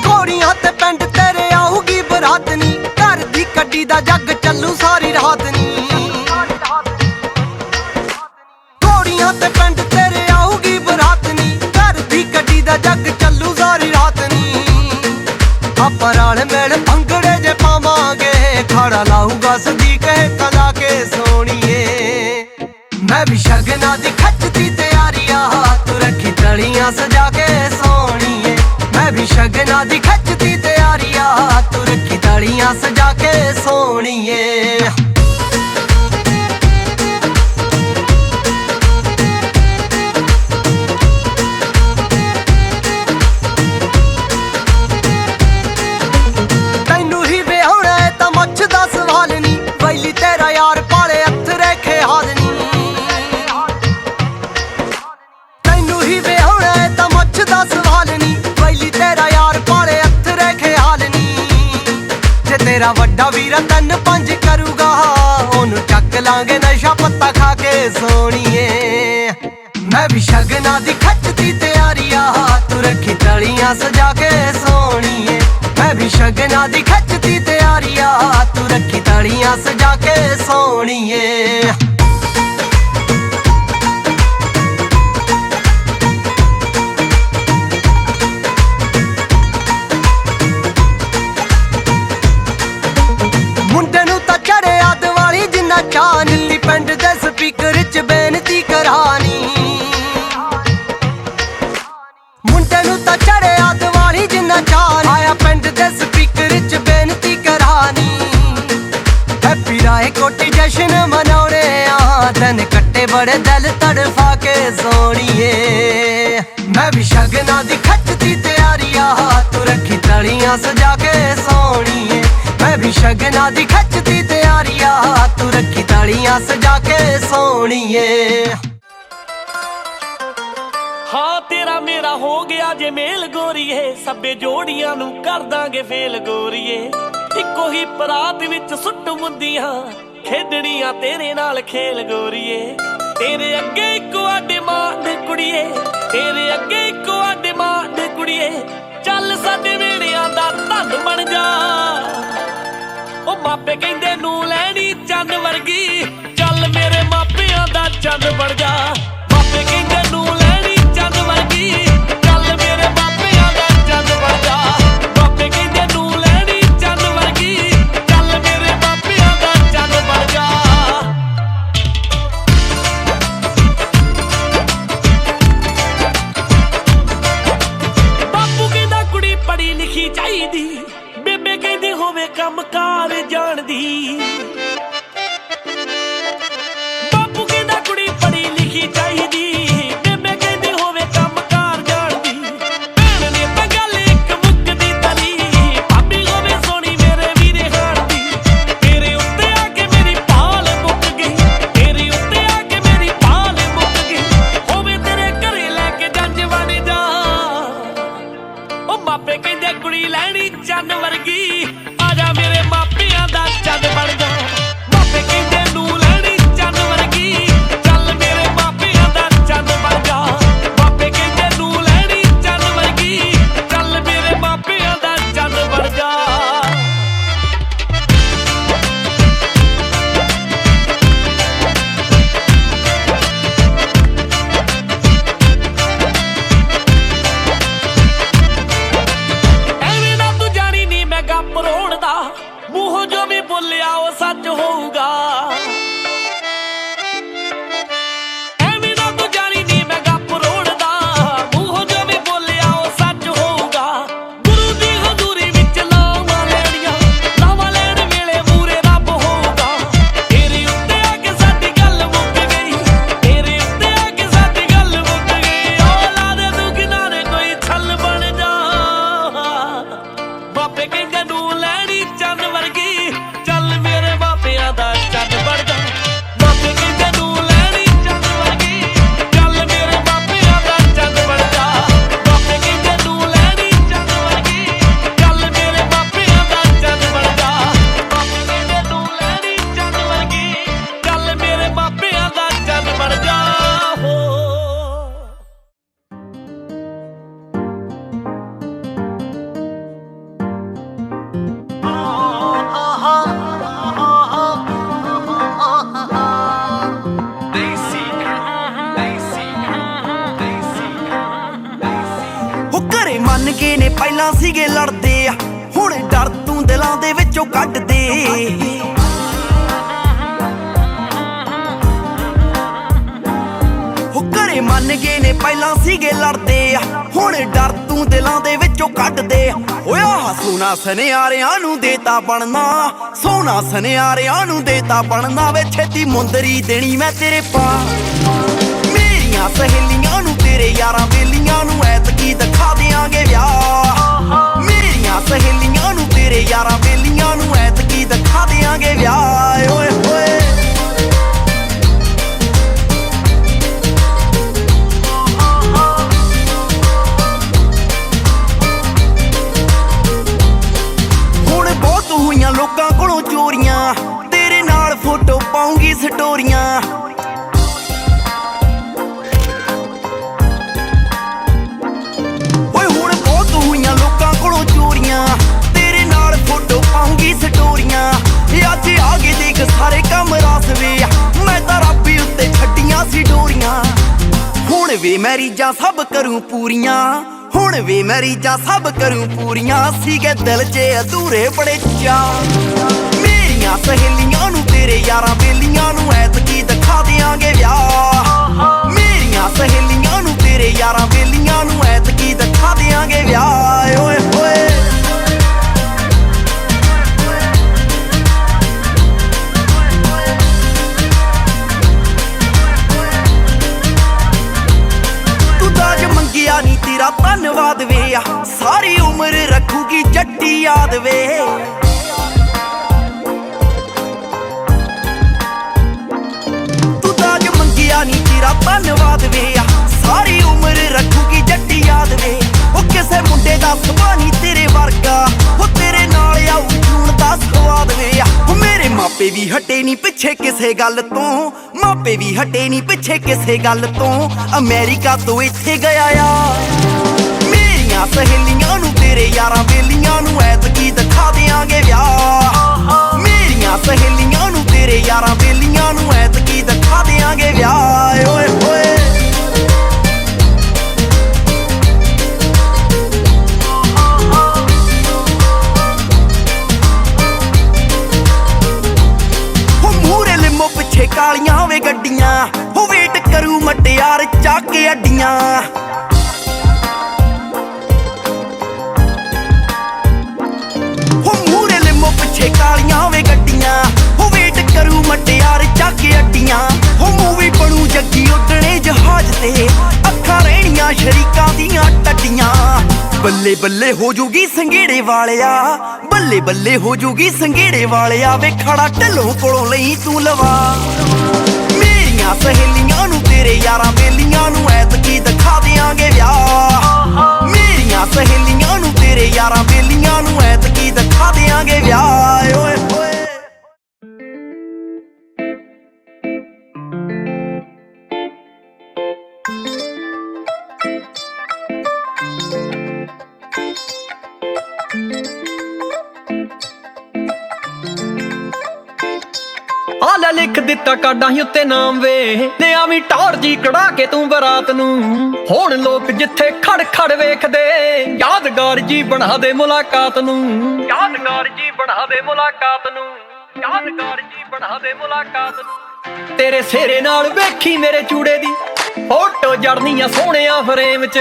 ਘੋੜੀਆਂ ਤੇ ਪਿੰਡ ਤੇਰੇ ਆਊਗੀ ਬਰਾਤ ਨੀ, ਘਰ ਦੀ ਕੱਢੀ ਦਾ ਜੱਗ ਚੱਲੂ ਸਾਰੀ ਰਾਤ ਨੀ। ਘੋੜੀਆਂ ਤੇ ਪਿੰਡ ਤੇਰੇ ਆਊਗੀ ਬਰਾਤ ਨੀ, ਘਰ ਦੀ ਕੱਢੀ ਦਾ ਜੱਗ ਚੱਲੂ ਸਾਰੀ ਰਾਤ ਨੀ। ਆਪਾਂ ਰਲ ਮਿਲ ਭੰਗੜੇ ਜੇ ਪਾਵਾਂਗੇ, ਖੜਾ ਲਾਊਗਾ ਸਦੀਕ ਕਲਾ ਕੇ ਸੋਹਣੀਏ। ਮੈਂ ਵੀ ਸ਼ਗਨਾਂ ਦੀ ਖੱਚਦੀ ਤਿਆਰੀ ਆ, ਤੂੰ ਰੱਖੀ ਤਲੀਆਂ ਸਜਾ ਕੇ ਸੋਹਣੀਏ। ਮੈਂ ਵੀ ਸ਼ਗਨਾਂ ਦੀ ਖੱਚਦੀ ਤਿਆਰੀ ਆ, ਤੂੰ ਰੱਖੀ ਤਲੀਆਂ ਸਜਾ ਕੇ ਸੋਹਣੀਏ। ਤੈਨੂੰ ਹੀ ਵਿਆਹੁਣਾ ਏ ਤਾਂ ਮੁੱਛ ਦਾ ਸਵਾਲ ਨੀ, ਵੈਲੀ ਤੇਰਾ ਯਾਰ ਪਾਲੇ ਹੱਥ ਰੇਖੇ ਹਾਲ ਨੀ। ਤੈਨੂੰ ਹੀ ਵਿਆਹੁਣਾ ਏ ਤਾਂ ਮੁੱਛ ਦਾ ਸਵਾਲ ਨੀ, ਵੈਲੀ ਤੇਰਾ ਯਾਰ ਪਾਲੇ ਹੱਥ ਰੇਖੇ ਹਾਲ ਨੀ। ਜੇ ਤੇਰਾ ਵੱਡਾ ਵੀਰ 3-5 ਕਰੂਗਾ, ਉਹਨੂੰ ਚੱਕ ਲਾਂਗੇ ਨਸ਼ਾ ਪੱਤਾ ਖਾ ਕੇ ਸੋਹਣੀਏ। ਮੈਂ ਵੀ ਸ਼ਗਨਾਂ ਦੀ ਖੱਚਦੀ ਤਿਆਰੀ ਆ, ਤੂੰ ਰੱਖੀ ਤਲੀਆਂ ਸਜਾ ਕੇ ਸੋਹਣੀਏ। ਮੈਂ ਵੀ ਸ਼ਗਨਾਂ ਦੀ ਖੱਚਦੀ ਤਿਆਰੀ ਆ, ਤੂੰ ਰੱਖੀ ਤਲੀਆਂ ਸਜਾ ਕੇ ਸੋਹਣੀਏ। ਮੁੰਡੇ ਨੂੰ ਤਾਂ ਚੜਿਆ ਦੀਵਾਲੀ ਜਿੰਨਾ ਚਾਅ, ਨੀਲੀ ਪਿੰਡ ਦੇ ਸਪੀਕਰ 'ਚ ਬੇਨਤੀ ਕਰਾਨੀ। ਮੁੰਡੇ ਨੂੰ ਤਾਂ ਚੜਿਆ ਦੀਵਾਲੀ ਜਿੰਨਾ ਚਾਅ, ਆਇਆ ਪਿੰਡ ਦੇ ਸਪੀਕਰ 'ਚ ਬੇਨਤੀ ਕਰਾਨੀ। ਹੈਪੀ ਰਾਏ ਕੋਟੀ ਜਸ਼ਨ ਮਨਾਉਣੇ ਆ, ਦਿਨ ਕੱਟੇ ਬੜੇ ਦਿਲ ਤੜਫਾ ਕੇ ਸੋਹਣੀਏ। ਮੈਂ ਵੀ ਸ਼ਗਨਾਂ ਦੀ ਖੱਚਦੀ ਤਿਆਰੀ ਆ, ਤੂੰ ਰੱਖੀ ਤਲੀਆਂ ਸਜਾ ਕੇ ਸੋਹਣੀਏ। ਮੈਂ ਵੀ ਸ਼ਗਨਾਂ ਦੀ ਖੱਚਦੀ ਤਿਆਰੀ ਆ, ਤੂੰ ਰੱਖੀ ਤਲੀਆਂ ਸਜਾ ਕੇ ਸੋਹਣੀਏ। ਹਾਂ ਤੇਰਾ ਮੇਰਾ ਹੋ ਗਿਆ ਜੇ ਮੇਲ ਗੋਰੀਏ, ਸਭੇ ਜੋੜੀਆਂ ਨੂੰ ਕਰ ਦਾਂਗੇ ਫੇਲ ਗੋਰੀਏ। ਇੱਕੋ ਹੀ ਪਰਾਤ ਵਿੱਚ ਸੁੱਟ ਮੁੰਦੀਆਂ, ਖੇਡਣੀਆਂ ਤੇਰੇ ਨਾਲ ਖੇਲ ਗੋਰੀਏ। ਤੇਰੇ ਅੱਗੇ ਇੱਕੋ ਆ ਡਿਮਾਂਡ ਕੁੜੀਏ, ਤੇਰੇ ਅੱਗੇ ਇੱਕੋ ਆ ਡਿਮਾਂਡ ਕੁੜੀਏ। ਚੱਲ ਸਾਡੇ ਵੇੜਿਆਂ ਦਾ ਧੰਨ ਬਣ ਜਾ, ਉਹ ਮਾਪੇ ਕਹਿੰਦੇ ਨੂੰ ਲੈਣੀ ਚੰਨ ਵਰਗੀ। ਚੱਲ ਮੇਰੇ ਮਾਪਿਆਂ ਦਾ ਚੰਨ ਬਣ ਜਾ, ਮਾਪੇ ਕਹਿੰਦੇ ਨੂੰ ਲੈਣੀ ਚੰਨ ਵਰਗੀ। ਚੱਲ ਮੇਰੇ ਮਾਪਿਆਂ ਦਾ ਚੰਨ ਬਣ ਜਾ, ਮਾਪੇ ਕਹਿੰਦੇ ਨੂੰ ਲੈਣੀ ਚੰਨ ਵਰਗੀ। ਚੱਲ ਮੇਰੇ ਮਾਪਿਆਂ ਦਾ ਚੰਨ ਬਣ ਜਾ। ਬਾਪੂ ਕਹਿੰਦਾ ਕੁੜੀ ਪੜ੍ਹੀ ਲਿਖੀ ਚਾਹੀਦੀ, ਬੇਬੇ ਕਹਿੰਦੀ ਹੋਵੇ ਕੰਮ ਕਾਰ ਜਾਣਦੀ। ਬਾਪੂ ਕਹਿੰਦਾ ਕੁੜੀ ਪੜ੍ਹੀ ਲਿਖੀ ਚਾਹੀਦੀ, ਬੇਬੇ ਕਹਿੰਦੀ ਹੋਵੇ ਕੰਮ ਕਾਰ ਜਾਣਦੀ। ਭੈਣ ਨੇ ਤਾਂ ਗੱਲ ਇੱਕ ਮੁੱਕਦੀ ਤਲੀ, ਭਾਬੀ ਹੋਵੇ ਸੋਹਣੀ ਮੇਰੇ ਵੀਰੇ ਹਾਣ ਦੀ। ਤੇਰੇ ਉੱਤੇ ਆ ਕੇ ਮੇਰੀ ਪਾਲ ਮੁੱਕ ਗਈ, ਤੇਰੇ ਉੱਤੇ ਆ ਕੇ ਮੇਰੀ ਪਾਲ ਮੁੱਕ ਗਈ। ਹੋਵੇ ਤੇਰੇ ਘਰੇ ਲੈ ਕੇ ਜੰਝ ਬਣ ਜਾ, ਉਹ ਮਾਪੇ ਕਹਿੰਦੇ ਕੁੜੀ ਲੈਣੀ ਚੰਨ ਵਰਗੀ। ਆ ਜਾ ਮੇਰੇ ਮਾਪਿਆਂ ਦਾ ਚੰਨ ਬਣ ਜਾ, ਮਾਪੇ ਕਹਿੰਦੇ ਨੂੰ ਲੈਣੀ ਚੰਨ ਵਰਗੀ। ਚੱਲ ਮੇਰੇ ਮਾਪਿਆਂ ਦਾ ਚੰਨ ਬਣ ਜਾ, ਮਾਪੇ ਕਹਿੰਦੇ ਨੂੰ ਲੈਣੀ ਚੰਨ ਵਰਗੀ। ਚੱਲ ਮੇਰੇ ਮਾਪਿਆਂ ਦਾ ਚੰਨ ਬਣ ਜਾ। ਐਵੇਂ ਨਾ ਤੂੰ ਜਾਣੀ ਨੀ ਮੈਂ ਗੱਪ ਰੋਣ ਘਰੇ ਮੰਨ ਕੇ ਨੇ ਪਹਿਲਾਂ ਸੀਗੇ ਲੜਦੇ ਆ ਹੁਣ ਡਰ ਤੂੰ ਦਿਲਾਂ ਦੇ ਵਿੱਚੋਂ ਕੱਢ ਦੇ ਘਰੇ ਮੰਨ ਕੇ ਨੇ ਪਹਿਲਾਂ ਸੀਗੇ ਲੜਦੇ ਆ ਹੁਣ ਡਰ ਤੂੰ ਦਿਲਾਂ ਦੇ ਵਿੱਚੋਂ ਕੱਢ ਦੇ ਓਏ ਸੋਨਾ ਸੁਨਿਆਰਿਆਂ ਨੂੰ ਦੇਤਾ ਬਣਨਾ ਸੋਨਾ ਸੁਨਿਆਰਿਆਂ ਨੂੰ ਦੇਤਾ ਬਣਨਾ ਵੇ ਛੇਤੀ ਮੁੰਦਰੀ ਦੇਣੀ ਮੈਂ ਤੇਰੇ ਪਾ ਮੇਰੀਆਂ ਸਹੇਲੀਆਂ ਨੂੰ ਤੇਰੇ ਯਾਰਾਂ ਬੇਲੀਆਂ ਨੂੰ ਐਤਕੀ ਦਿਖਾ ਦਿਆਂਗੇ ਵਿਆਹ ਮੇਰੀਆਂ ਸਹੇਲੀਆਂ ਨੂੰ ਤੇਰੇ ਯਾਰਾਂ ਬੇਲੀਆਂ ਨੂੰ ਐਤਕੀ ਦਿਖਾ ਦਿਆਂਗੇ ਵਿਆਹ ਓਏ ਹੋਏ ਲੋਕਾਂ ਕੋਲੋਂ ਚੋਰੀਆਂ ਤੇਰੇ ਨਾਲ ਫੋਟੋ ਪਾਉਂਗੀ ਸਟੋਰੀਆਂ ਓਏ ਹੁਣ ਬਹੁਤ ਹੋਈਆਂ ਲੋਕਾਂ ਕੋਲੋਂ ਚੋਰੀਆਂ ਤੇਰੇ ਨਾਲ ਫੋਟੋ ਪਾਉਂਗੀ ਸਟੋਰੀਆਂ ਅੱਜ ਆ ਗਏ ਦੇਖ ਸਾਰੇ ਕੰਮ ਰਾਸ ਵੇ ਮੈਂ ਤਾਂ ਰੱਬੀ ਉੱਤੇ ਛੱਡੀਆਂ ਸੀ ਡੋਰੀਆਂ ਹੁਣ ਵੇ ਮੈਂ ਰੀਝਾਂ ਸਭ ਕਰੂੰ ਪੂਰੀਆਂ ਹੁਣ ਵੀ ਮੈਂ ਰੀਝਾਂ ਸਭ ਕਰੂੰ ਪੂਰੀਆਂ ਸੀਗੇ ਦਿਲ 'ਚ ਅਧੂਰੇ ਬੜੇ ਚਾਅ ਮੇਰੀਆਂ ਸਹੇਲੀਆਂ ਨੂੰ ਤੇਰੇ ਯਾਰਾਂ ਬੇਲੀਆਂ ਨੂੰ ਐਤਕੀ ਦਿਖਾ ਦਿਆਂਗੇ ਵਿਆਹ ਮੇਰੀਆਂ ਸਹੇਲੀਆਂ ਨੂੰ ਤੇਰੇ ਯਾਰਾਂ ਬੇਲੀਆਂ ਨੂੰ ਐਤਕੀ ਦਿਖਾ ਦਿਆਂਗੇ ਵਿਆਹ ਓਏ ਹੋਏ ਨੀ ਤੇਰਾ ਧੰਨਵਾਦ ਵੇ ਸਾਰੀ ਉਮਰ ਰੱਖੂਗੀ ਜੱਟੀ ਯਾਦ ਵੇ ਤੂੰ ਤਾਜ ਮੰਗਿਆ ਨੀ ਤੇਰਾ ਧੰਨਵਾਦ ਵੇ ਸਾਰੀ ਉਮਰ ਰੱਖੂਗੀ ਜੱਟੀ ਯਾਦ ਵੇ ਉਹ ਕਿਸੇ ਮੁੰਡੇ ਦਾ ਸੁਭਾਅ ਨੀ ਤੇਰੇ ਵਰਗਾ ਉਹ ਤੇਰੇ ਨਾਲ ਆਊ ਜੂਣ ਦਾ ਸਵਾਦ ਵੇ ਉਹ ਮੇਰੇ ਮਾਪੇ ਵੀ ਹਟੇ ਨੀ ਪਿੱਛੇ ਕਿਸੇ ਗੱਲ ਤੋਂ ਮਾਪੇ ਵੀ ਹਟੇ ਨੀ ਪਿੱਛੇ ਕਿਸੇ ਗੱਲ ਤੋਂ ਅਮਰੀਕਾ ਤੋਂ ਇੱਥੇ ਗਿਆ ਆ ਮੇਰੀਆਂ ਸਹੇਲੀਆਂ ਨੂੰ ਤੇਰੇ ਯਾਰਾਂ ਬੇਲੀਆਂ ਨੂੰ ਐਤਕੀ ਦਿਖਾ ਦਿਆਂਗੇ ਵਿਆਹ ਮੇਰੀਆਂ ਸਹੇਲੀਆਂ ਨੂੰ ਤੇਰੇ ਯਾਰਾਂ ਬੇਲੀਆਂ ਨੂੰ ਐਤਕੀ ਦਿਖਾ ਦਿਆਂਗੇ ਵਿਆਹ ਓਏ ਹੋਏ ਪਿੱਛੇ ਕਾਲੀਆਂ ਵੇ ਗੱਡੀਆਂ ਉਹ ਵੇਟ ਕਰੂ ਮਟਿਆਰ ਚੱਕ ਕੇ ਅੱਡੀਆਂ ਉਹ ਮੂਰੇ ਲਿਮੋ ਪਿੱਛੇ ਕਾਲੀਆਂ ਵੇ ਗੱਡੀਆਂ ਉਹ ਵੇਟ ਕਰੂ ਮਟਿਆਰ ਚੱਕ ਕੇ ਅੱਡੀਆਂ ਉਹ ਮੂਵੀ ਬਣੂ ਜੱਗੀ ਉੱਡਣੇ ਜਹਾਜ਼ ਤੇ ਅੱਖਾਂ ਰਹਿਣੀਆਂ ਸ਼ਰੀਕਾਂ ਦੀਆਂ ਟੱਡੀਆਂ ਬੱਲੇ ਬੱਲੇ ਹੋ ਜੂਗੀ ਸੰਘੇੜੇ ਵਾਲਿਆ ਬੱਲੇ ਬੱਲੇ ਹੋ ਜੂਗੀ ਸੰਘੇੜੇ ਵਾਲਿਆ ਵੇ ਖੜਾ ਢੱਲੋਂ ਕੋਲੋਂ ਲਈ ਤੂੰ ਲਵਾ ਮੇਰੀਆਂ ਸਹੇਲੀਆਂ ਨੂੰ ਤੇਰੇ ਯਾਰਾਂ ਬੇਲੀਆਂ ਨੂੰ ਐਤਕੀ ਦਿਖਾ ਦਿਆਂਗੇ ਵਿਆਹ ਮੇਰੀਆਂ ਸਹੇਲੀਆਂ ਨੂੰ ਤੇਰੇ ਯਾਰਾਂ ਬੇਲੀਆਂ ਨੂੰ ਐਤਕੀ ਦਿਖਾ ਦਿਆਂਗੇ ਵਿਆਹ ਓਏ ਹੋਏ ਆਲਾ ਲਿਖ ਦਿੱਤਾ ਕਾਡਾਂ ਹੀ ਉੱਤੇ ਨਾਮ ਵੇ ਤੇ ਆਵੀਂ ਟੌਰ ਜੀ ਕਢਾ ਕੇ ਤੂੰ ਬਰਾਤ ਨੂੰ ਹੁਣ ਲੋਕ ਜਿੱਥੇ ਖੜ ਖੜ ਵੇਖਦੇ ਯਾਦਗਾਰ ਜੀ ਬਣਾ ਦੇ ਮੁਲਾਕਾਤ ਨੂੰ ਯਾਦਗਾਰ ਜੀ ਬਣਾ ਦੇ ਮੁਲਾਕਾਤ ਨੂੰ ਯਾਦਗਾਰ ਜੀ ਬਣਾ ਦੇ ਮੁਲਾਕਾਤ ਨੂੰ ਤੇਰੇ ਸਿਹਰੇ ਨਾਲ ਵੇਖੀ ਮੇਰੇ ਚੂੜੇ ਦੀ ਫੋਟੋ ਜੜਨੀ ਆ ਸੋਹਣਿਆ ਫਰੇਮ 'ਚ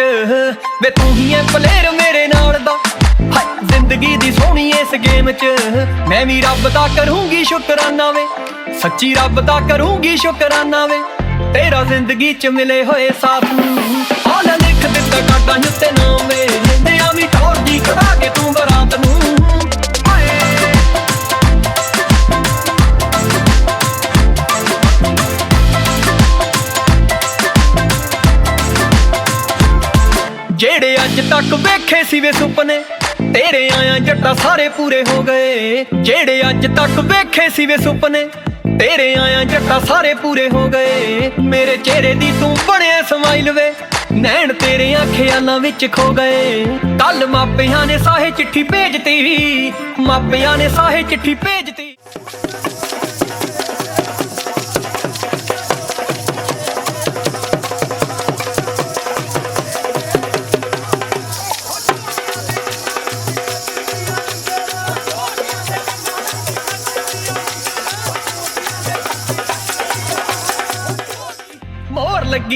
ਵੇ ਤੂੰ ਹੀ ਐ ਪਲੇਅਰ ਮੇਰੇ ਨਾਲ ਦਾ ਜ਼ਿੰਦਗੀ ਦੀ ਸੋਹਣੀ ਇਸ ਗੇਮ 'ਚ ਮੈਂ ਵੀ ਰੱਬ ਦਾ ਕਰੂੰਗੀ ਸ਼ੁਕਰਾਨਾ ਵੇ ਸੱਚੀ ਰੱਬ ਦਾ ਕਰੂੰਗੀ ਸ਼ੁਕਰਾਨਾ ਵੇ ਤੇਰਾ ਜ਼ਿੰਦਗੀ 'ਚ ਮਿਲੇ ਹੋਏ ਸਾਥ ਨੂੰ ਆਲਾ ਲਿਖ ਦਿੱਤਾ ਕਾਡਾਂ ਉੱਤੇ ਨਾਮ ਵੇ ਤੇ ਆਵੀਂ ਟੌਰ ਜੀ ਕਢਾ ਕੇ ਤੂੰ ਬਰਾਤ ਨੂੰ ਜਿਹੜੇ ਅੱਜ ਤੱਕ ਵੇਖੇ ਸੀ ਵੇ ਸੁਪਨੇ ਤੇਰੇ ਆਇਆ ਜੱਟਾ ਸਾਰੇ ਪੂਰੇ ਹੋ ਗਏ ਜਿਹੜੇ ਅੱਜ ਤੱਕ ਵੇਖੇ ਸੀ ਵੇ ਸੁਪਨੇ ਤੇਰੇ ਆਇਆ ਜੱਟਾ ਸਾਰੇ ਪੂਰੇ ਹੋ ਗਏ ਮੇਰੇ ਚਿਹਰੇ ਦੀ ਤੂੰ ਬਣਿਆ ਸਮਾਈਲ ਵੇ ਨੈਣ ਤੇਰੇ ਖਿਆਲਾਂ ਵਿੱਚ ਖੋ ਗਏ ਕੱਲ ਮਾਪਿਆਂ ਨੇ ਸਾਹੇ ਚਿੱਠੀ ਭੇਜਤੀ ਮਾਪਿਆਂ ਨੇ ਸਾਹੇ ਚਿੱਠੀ ਭੇਜਤੀ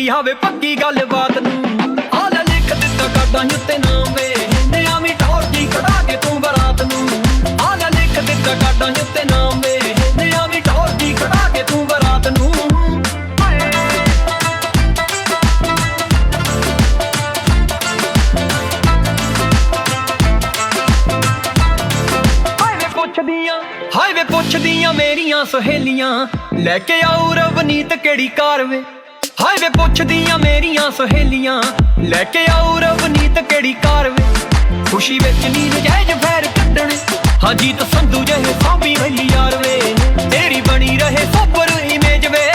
ਲੱਗੀ ਆਵੇ ਪੱਕੀ ਗੱਲਬਾਤ ਨੂੰ। ਆ ਲੈ ਲਿਖ ਦਿੱਤਾ ਕਾਢਾਂ ਉੱਤੇ ਨਾਮ ਵੇ ਨਿਆ ਵੀ ਟੌਰ ਦੀ ਕਢਾ ਕੇ ਤੂੰ ਬਰਾਤ ਨੂੰ। ਆ ਲੈ ਲਿਖ ਦਿੱਤਾ ਕਾਢਾਂ ਉੱਤੇ ਨਾਮ ਵੇ ਨਿਆ ਵੀ ਟੌਰ ਦੀ ਕਢਾ ਕੇ ਤੂੰ ਬਰਾਤ ਨੂੰ। ਹਾਈਵੇ ਪੁੱਛਦੀਆਂ ਮੇਰੀਆਂ ਸਹੇਲੀਆਂ ਲੈ ਕੇ ਆਉ ਰਵਨੀਤ ਕਿਹੜੀ ਕਾਰ ਵੇ। ਹਾਈਵੇ ਪੁੱਛਦੀਆਂ ਮੇਰੀਆਂ ਸਹੇਲੀਆਂ ਲੈ ਕੇ ਆਉ ਰਵਨੀਤ ਕਿਹੜੀ ਕਾਰ ਵੇ। ਖੁਸ਼ੀ ਵਿੱਚ ਨੀ ਨਜਾਇਜ਼ ਫੈਰ ਕੱਢਣੇ ਹਾਂ ਜੀਤ ਸੰਧੂ ਜਿਹੇ ਸਾਂਭੀ ਵੈਲੀ ਯਾਰ ਵੇ। ਤੇਰੀ ਬਣੀ ਰਹੇ ਸੋਬਰ ਇਮੇਜ ਵੇ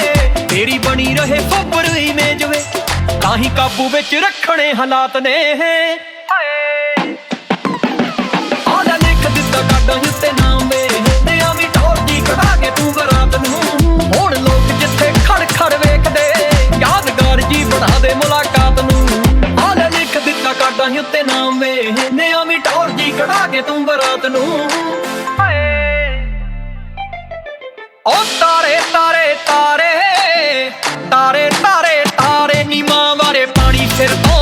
ਤੇਰੀ ਬਣੀ ਰਹੇ ਸੋਬਰ ਇਮੇਜ ਵੇ ਤਾਂ ਹੀ ਕਾਬੂ ਵਿੱਚ ਰੱਖਣੇ ਹਾਲਾਤ ਨੇ। ਆ ਲੈ ਲਿਖ ਦਿੱਤਾ ਕਾਢਾਂ ਉੱਤੇ ਨਾਮ ਵੇ ਨਿਆ ਵੀ ਟੌਰ ਦੀ ਕਢਾ ਕੇ ਤੂੰ ਬਰਾਤ ਨੂੰ। ਹੁਣ ਲੋਕ ਜਿੱਥੇ ਖੜ ਖੜ ਵੇਖਦੇ ਯਾਦਗਾਰ ਜੀ ਬਣਾ ਦੇ ਮੁਲਾਕਾਤ ਨੂੰ। ਆ ਲੈ ਲਿਖ ਦਿੱਤਾ ਕਾਢਾਂ ਉੱਤੇ ਨਾਮ ਵੇ ਨਿਆ ਵੀ ਟੌਰ ਦੀ ਕਢਾ ਕੇ ਤੂੰ ਬਰਾਤ ਨੂੰ। ਓ ਤਾਰੇ ਤਾਰੇ ਤਾਰੇ ਤਾਰੇ ਤਾਰੇ ਤਾਰੇ ਨੀ ਮਾਂ ਬਾਰੇ ਪਾਣੀ ਸਿਰ ਤੋਂ।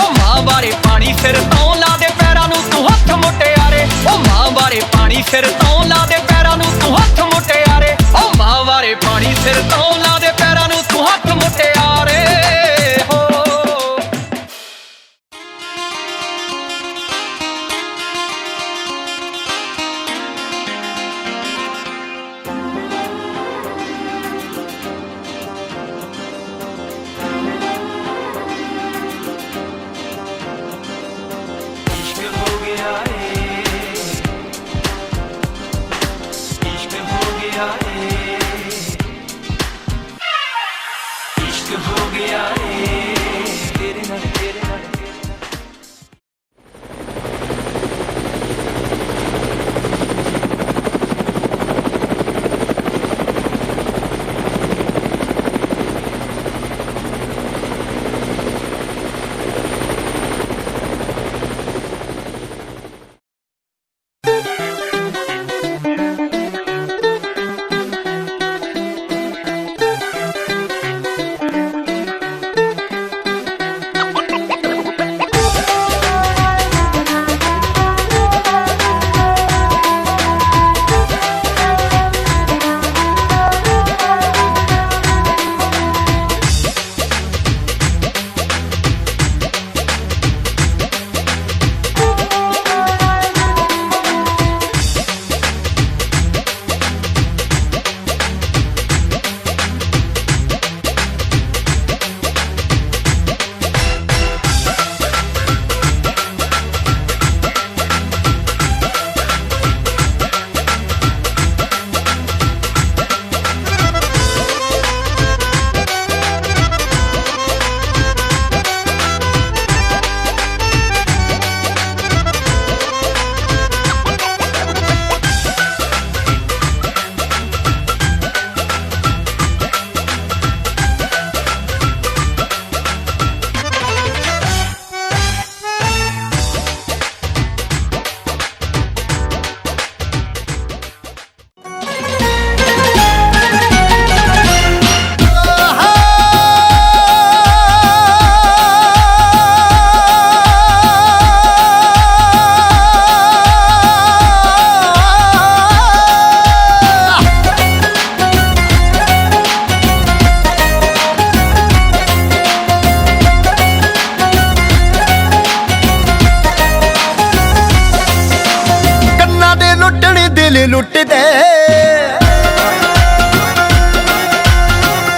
ਓ ਮਾਂ ਬਾਰੇ ਪਾਣੀ ਸਿਰ ਤੋਂ ਲਾ ਦੇ ਪੈਰਾਂ ਨੂੰ ਤੂੰ ਹੱਥ ਮੁਟਿਆਰੇ। ਓ ਮਾਂ ਬਾਰੇ ਪਾਣੀ ਸਿਰ ਤੋਂ ਲਾ ਦੇ ਪੈਰਾਂ ਨੂੰ ਤੂੰ ਹੱਥ ਮੁਟਿਆਰੇ। ਓ ਮਾਂ ਬਾਰੇ ਪਾਣੀ ਸਿਰ ਤੋਂ ਲਾ ਦੇ ਪੈਰਾਂ ਨੂੰ ਤੂੰ ਹੱਥ ਮੁਟਿਆਰੇ। ਦਿਲ ਲੁੱਟਦੇ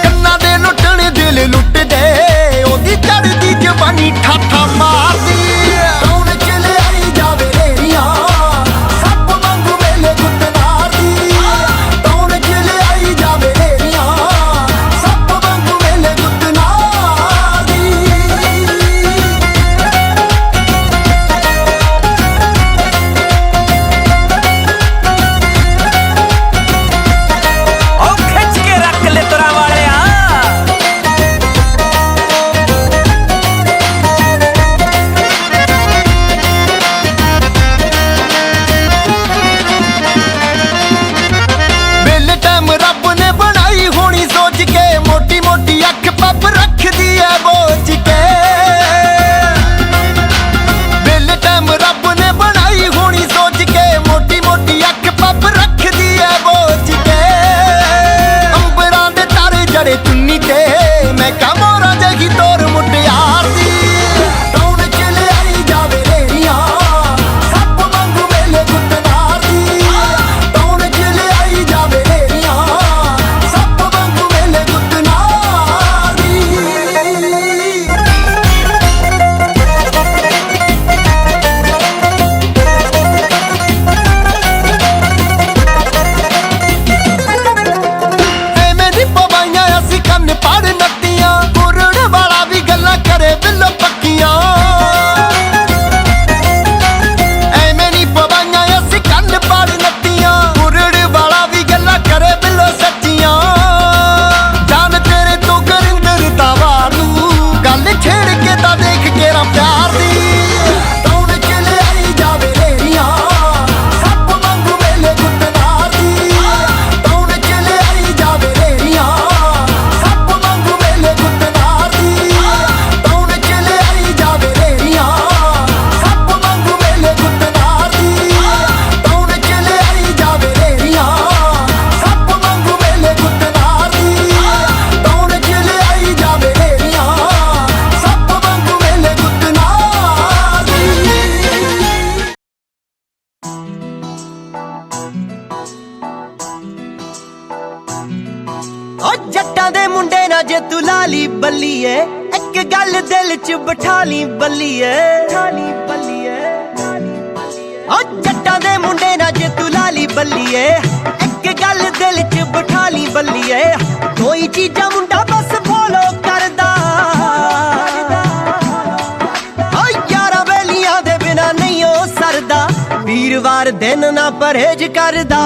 ਕੰਨਾਂ ਦੇ ਲੁੱਟਣ ਦਿਲ ਲੁੱਟਦੇ ਉਹਦੀ ਚੜਦੀ ਜਵਾਨੀ ਠਾਠਾ ਮਾਰਦੀ ਕੌਣ ਚਲੇ ਆਈ ਜਾਵੇ ਰੇੜੀਆਂ ਸੱਪ ਵਾਂਗੂ ਵੇਲੇ ਗੁੱਟ ਮਾਰਦੀ ਕੌਣ ਚਲੇ ਆਈ ਜਾਵੇ ਰੇੜੀਆਂ ਸੱਪ ਵਾਂਗੂ ਵੇਲੇ ਗੁੱਟ ਮਾਰਦੀ च बिठा ली बल्लीए ओ जट्टां दे मुंडे ना जे तू ला ली बल्लीए एक गल दिल च बिठा ली बल्लीए कोई चीजां मुंडा बस फॉलो करदा ओ यारा बेलियां दे बिना नहीं ओ सरदा वीरवार दिन ना परहेज करदा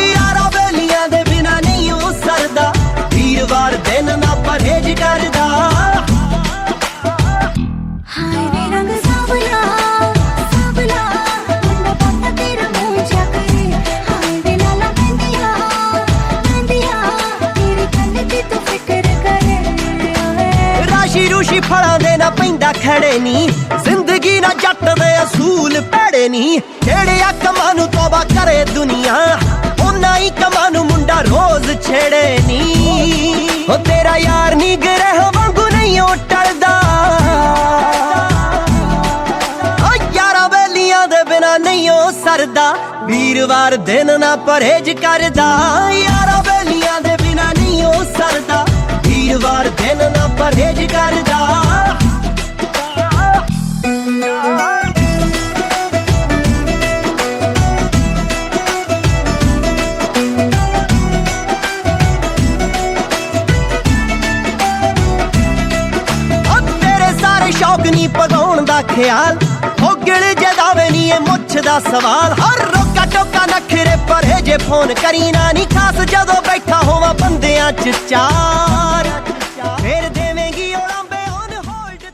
यारा बेलियां दे बिना नहीं ओ सरदा वीरवार दिन ना परहेज करदा हाय वे रंग सावला सावला मुंडा पत्ता तेरा मुंह जाके हाय वे लाला बंदिया बंदिया तेरी गल दी तू फिक्र करे राशि रूशी फलां दे ना पैंदा खड़े नी जिंदगी ना जट दे असूल भैड़े नी जेड़े आ कमां नूं तौबा करे दुनिया उन्ना ही कमां नूं मुंडा रोज छेड़े नी ओ तेरा यार नी ग्रह वांगू नहीं ओ टलदा ओ यारा बेलियां दे बिना नहीं ओ सरदा वीरवार दिन ना परहेज करदा यारा बेलियां दे बिना नहीं ओ सरदा वीरवार दिन ना परहेज करदा शौक नी पगाउण दा ख्याल हो गिल जदावे नी ए मुछ दा सवाल हर रोका टोका नखरे परहेजे फोन करी ना नी खास जदों बैठा होवां बंदियां च चार फिर देवेंगी ओलांबे ऑन होल्ड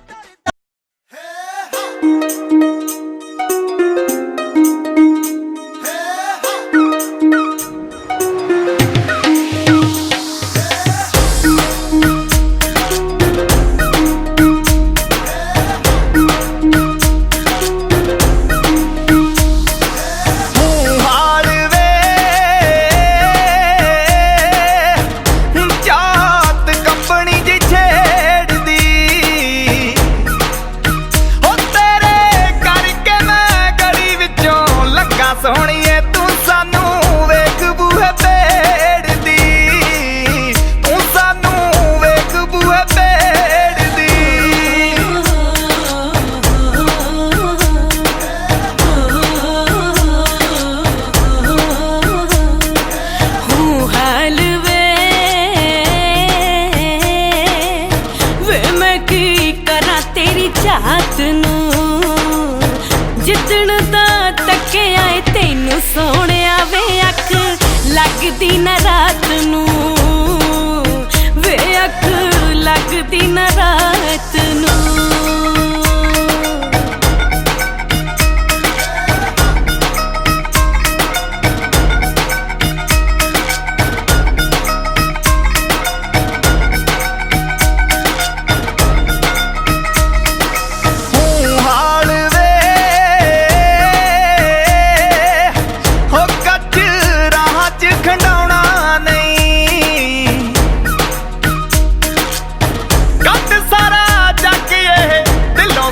जिदण दा तके आए तैनू सोहणिया वे अख लगदी न रात नू वे अख लगदी न रात नू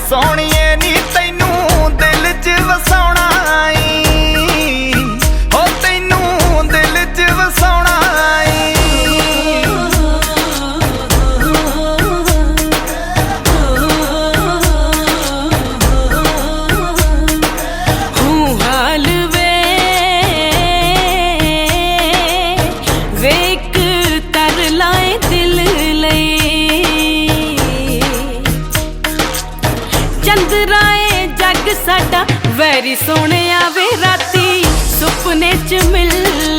ਸੋਹਣੀਏ ਨੀ ਤੈਨੂੰ ਦਿਲ 'ਚ ਵਸਾਉਣਾ ਈ ਹੋ ਤੈਨੂੰ ਦਿਲ 'ਚ ਵਸਾਉਣਾ ਈ ਹੂੰ ਹਾਲ ਵੇਖ ਤਰ ਲਾਏ ਦਿਲ ਲਈ ਚੰਦਰਾਏ ਜੱਗ ਸਾਡਾ ਵੈਰੀ ਸੋਹਣਿਆ ਵੇ ਰਾਤੀ ਸੁਪਨੇ 'ਚ ਮਿਲ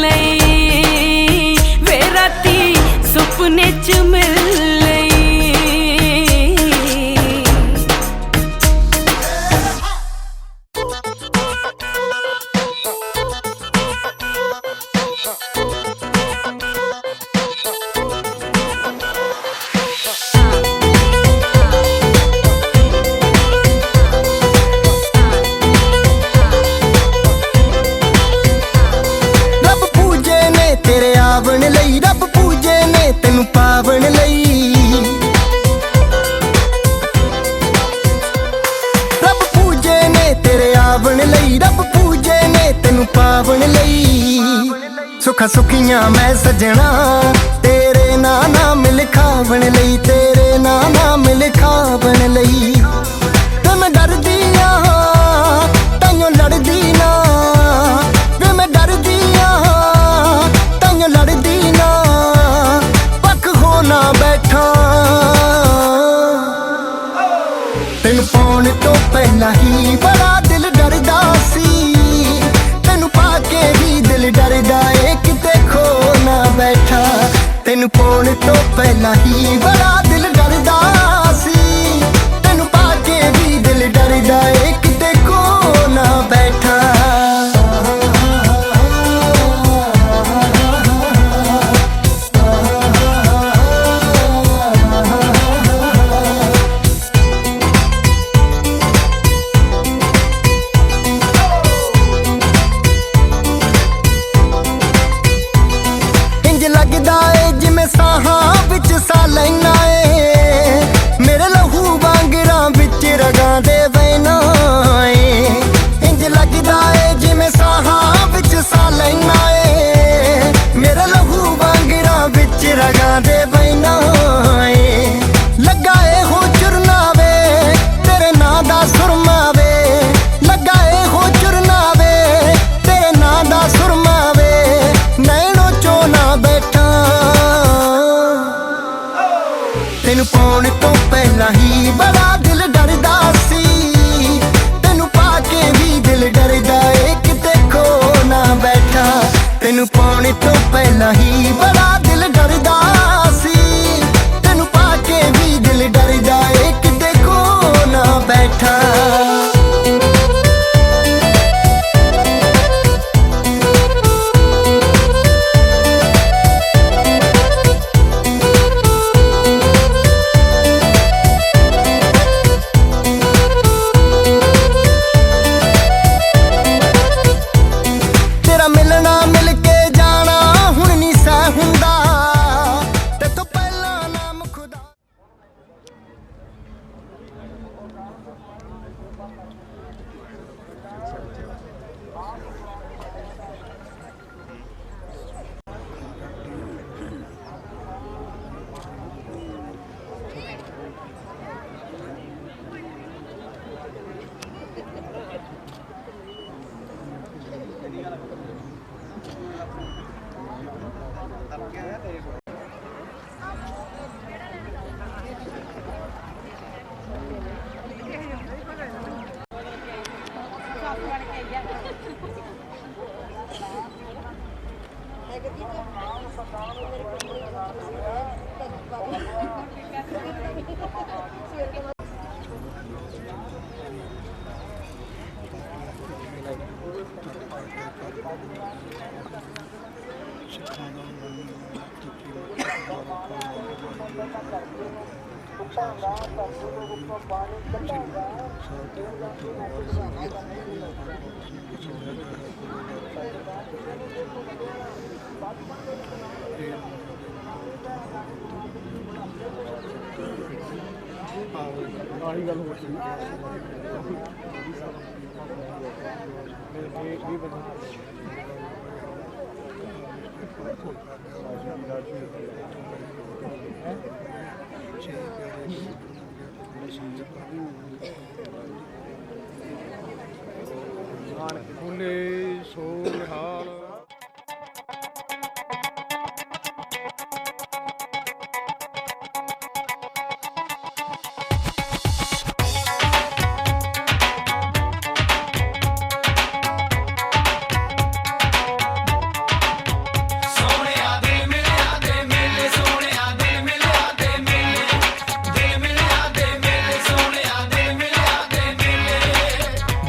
ਲਈ ਵੇ ਰਾਤੀ ਸੁਪਨੇ 'ਚ ਮਿਲ ਲਈ रब पूजे ने तेनू पावन लई रब पूजे ने तेरे आवन लई रब पूजे ने तेनू पावन लई सुखा सुखियां मैं सजना तेरे नाम लिखावन लई तेरे ना नाम लिखावन लई वे मैं डरदी आ ताइयों लड़दी ना वे मैं डरदी आ ताइयों लड़दी ना पक हो ना बैठा तेन पाउण तो पहला ही बड़ा दिल डरदा सी तेन पाके भी दिल डरदा ए किते खो ना बैठा तेन पाउण तो पहला ही बड़ा दिल डरदा सी तेन पाके भी दिल डरदा ए किते खो ना बैठा इंज लगदा ए जिमें साहां विच सा लैना ए मेरे लहू वांगरां विच रगां दे वैना ए इंज लगदा ए जिमें साहां विच सा लैना ए मेरे लहू वांगरां विच रगां दे वैना ए लगा ए हो चुरना वे तेरे नां दा सुरमा वे लगा ए हो चुरना वे तेरे नां दा सुरमा वे नैनो चो ना बैठा तेन पाउण तो पहला ही बड़ा दिल डरदा सी तेन पाके भी दिल डरदा ए किते खो ना बैठा तेन पाउण तो पहला ही बड़ा दिल डरदा सी तेन पाके भी दिल डरदा ए किते खो ना बैठा तेरा मिलना मिल के जाना हुण नहीं सह हुंदा ते तो पहला नाम खुदा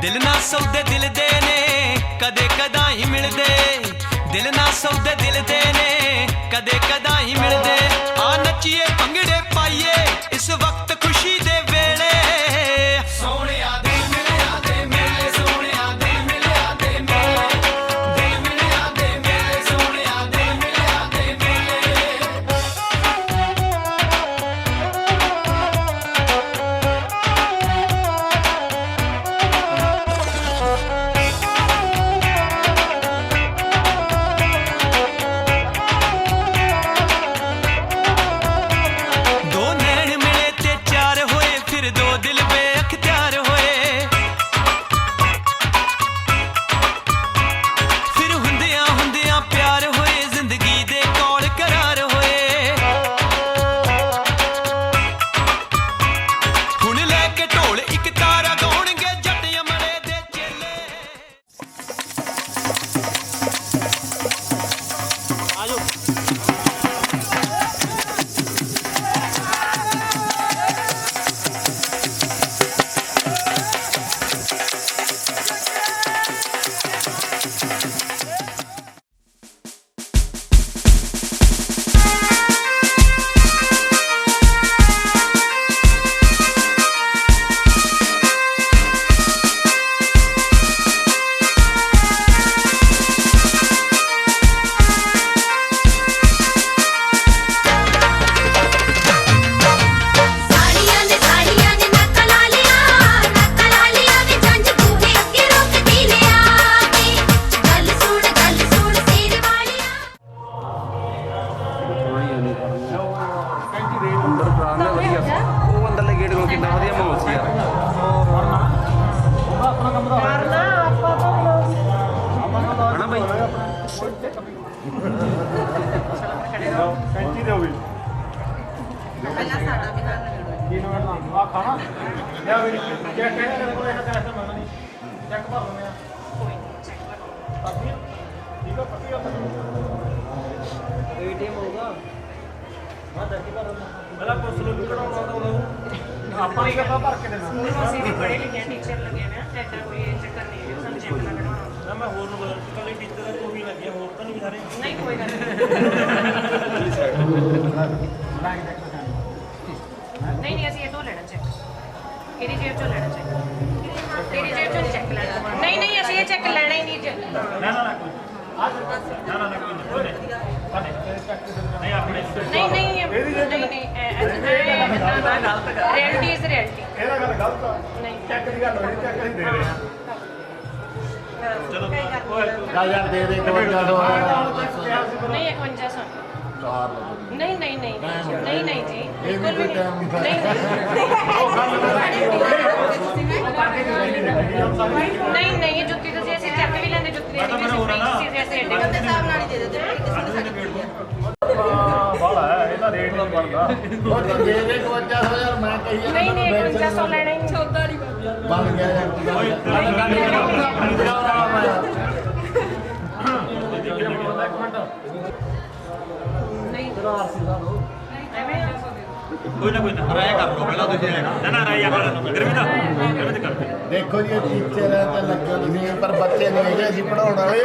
ਦਿਲ ਨਾ ਸੌਦੇ ਦਿਲ ਦੇ ਨੇ ਕਦੇ ਕਦਾਂ ਹੀ ਮਿਲਦੇ ਦਿਲ ਨਾ ਸੌਦੇ ਦਿਲ ਦੇ ਨੇ ਕਦੇ ਕਦਾਂ ਹੀ ਮਿਲਦੇ ਆ ਨੱਚੀਏ ਭੰਗੜੇ ਪਾਈਏ ਇਸ ਵਕਤ ਖੁਸ਼ੀ ਦੇ ਵੇਲੇ ਸੋਹਣਿਆ ਦਿਲ ਮਿਲਿਆ ਦੇ ਮੇਲੇ ਸੋਹਣਿਆ ਦਿਲ ਮਿਲਿਆ ਦੇ ਮੇਲੇ ਦਿਲ ਮਿਲਿਆ ਦੇ ਮੇਲੇ ਸੋਹਣਿਆ ਦਿਲ ਮਿਲਿਆ ਦੇ ਮੇਲੇ ਜੈਕਾਰਾ ਗਾਉਣਗੇ ਜੱਟ ਅਮਰੇ ਦੇ ਚੇਲੇ ਸਾੜੀਆਂ ਨੇ ਨੱਕ ਲਾ ਲਿਆ ਵੇ ਜੰਜ ਬੂਹੇ ਅੱਗੇ ਰੋਕਦੀ ਲਿਆ ਕੇ ਗੱਲ ਸੁਣ ਸੀਰ ਵਾਲਿਆ ਉਹ ਅੰਦਰਲੇ ਗੇਟ ਕੋਲ ਕਿੰਨਾ ਵਧੀਆ ਮਾਹੌਲ ਸੀ ਯਾਰ ਹਣਾ ਬਾਈ ਆਪਾਂ ਹੀ ਕਿੱਥੋਂ ਭਰ ਕੇ ਦੇਣਾ ਅਸੀਂ ਵੀ ਪੜ੍ਹੇ ਲਿਖੇ ਟੀਚਰ ਲੱਗੇ ਨੇ ਐਡਾ ਕੋਈ ਚੱਕਰ ਨਹੀਂ ਹੈ ਸਾਨੂੰ ਚੈੱਕ ਨਾ ਕਢਵਾਉਣਾ ਨਾ ਮੈਂ ਹੋਰ ਨੂੰ ਬਦਲ ਕੱਲੀ ਟੀਚਰ ਦਾ ਕੋਈ ਲੱਗੇ ਹੋਰ ਤਾਂ ਨਹੀਂ ਸਾਰੇ ਨਹੀਂ ਕੋਈ ਗੱਲ ਨਹੀਂ ਅਸੀਂ ਇਹ ਤੋਂ ਲੈਣਾ ਚੈੱਕ ਇਹਦੀ ਜੇਬ ਚੋਂ ਲੈਣਾ ਚੈੱਕ ਤੇਰੀ ਜੇਬ ਚੋਂ ਚੈੱਕ ਲੈਣਾ ਨਹੀਂ ਅਸੀਂ ਇਹ ਚੈੱਕ ਲੈਣਾ ਹੀ ਨਹੀਂ ਨਾ ਨਹੀਂ ਰਿਐਲਿਟੀ ਇਜ਼ ਰਿਐਲਿਟੀ ਇਹਦਾ ਗੱਲ ਗਲਤ ਆ ਨਹੀਂ ਚੈੱਕ ਦੀ ਗੱਲ ਹੋਈ ਚੈੱਕ ਅਸੀਂ ਦੇ ਰਹੇ ਹਾਂ ਚਲੋ ਗੱਲ ਯਾਰ ਦੇ 5100 ਨਹੀਂ 5100 ਨਹੀਂ ਜੀ ਬਿਲਕੁਲ ਵੀ ਨਹੀਂ ਜੁੱਤੀ ਤੁਸੀਂ ਅਸੀਂ ਚੱਕ ਵੀ ਲੈਂਦੇ ਜੁੱਤੀ ਦੇ ਅਸੀਂ ਐਡੇ ਦੇ ਹਿਸਾਬ ਨਾਲ ਹੀ ਦੇ ਦਿੰਦੇ ਬਾਲਾ ਹੈ ਇਹਦਾ ਰੇਟ ਨਹੀਂ ਬਣਦਾ ਉਹ ਤਾਂ ਦੇ 51000 ਮੈਂ ਕਹੀ ਨਹੀਂ 5100 ਲੈਣਾ ਹੀ ਚੌਦਾ ਨਹੀਂ ਬਣ ਗਿਆ ਕੋਈ ਨਾ ਰਾਇਆ ਕਰ ਲਓ ਪਹਿਲਾਂ ਤੁਸੀਂ ਨਾ ਰਾਇਆ ਕਰ ਲਓ ਗਰਮੀ ਦਾ ਦੇਖੋ ਜੀ ਟੀਚਰ ਹੈ ਤੇ ਲੱਗਿਆ ਨਹੀਂ ਪਰ ਬੱਚੇ ਨਹੀਂ ਹੈਗੇ ਅਸੀਂ ਪੜਾਉਣ ਵਾਲੇ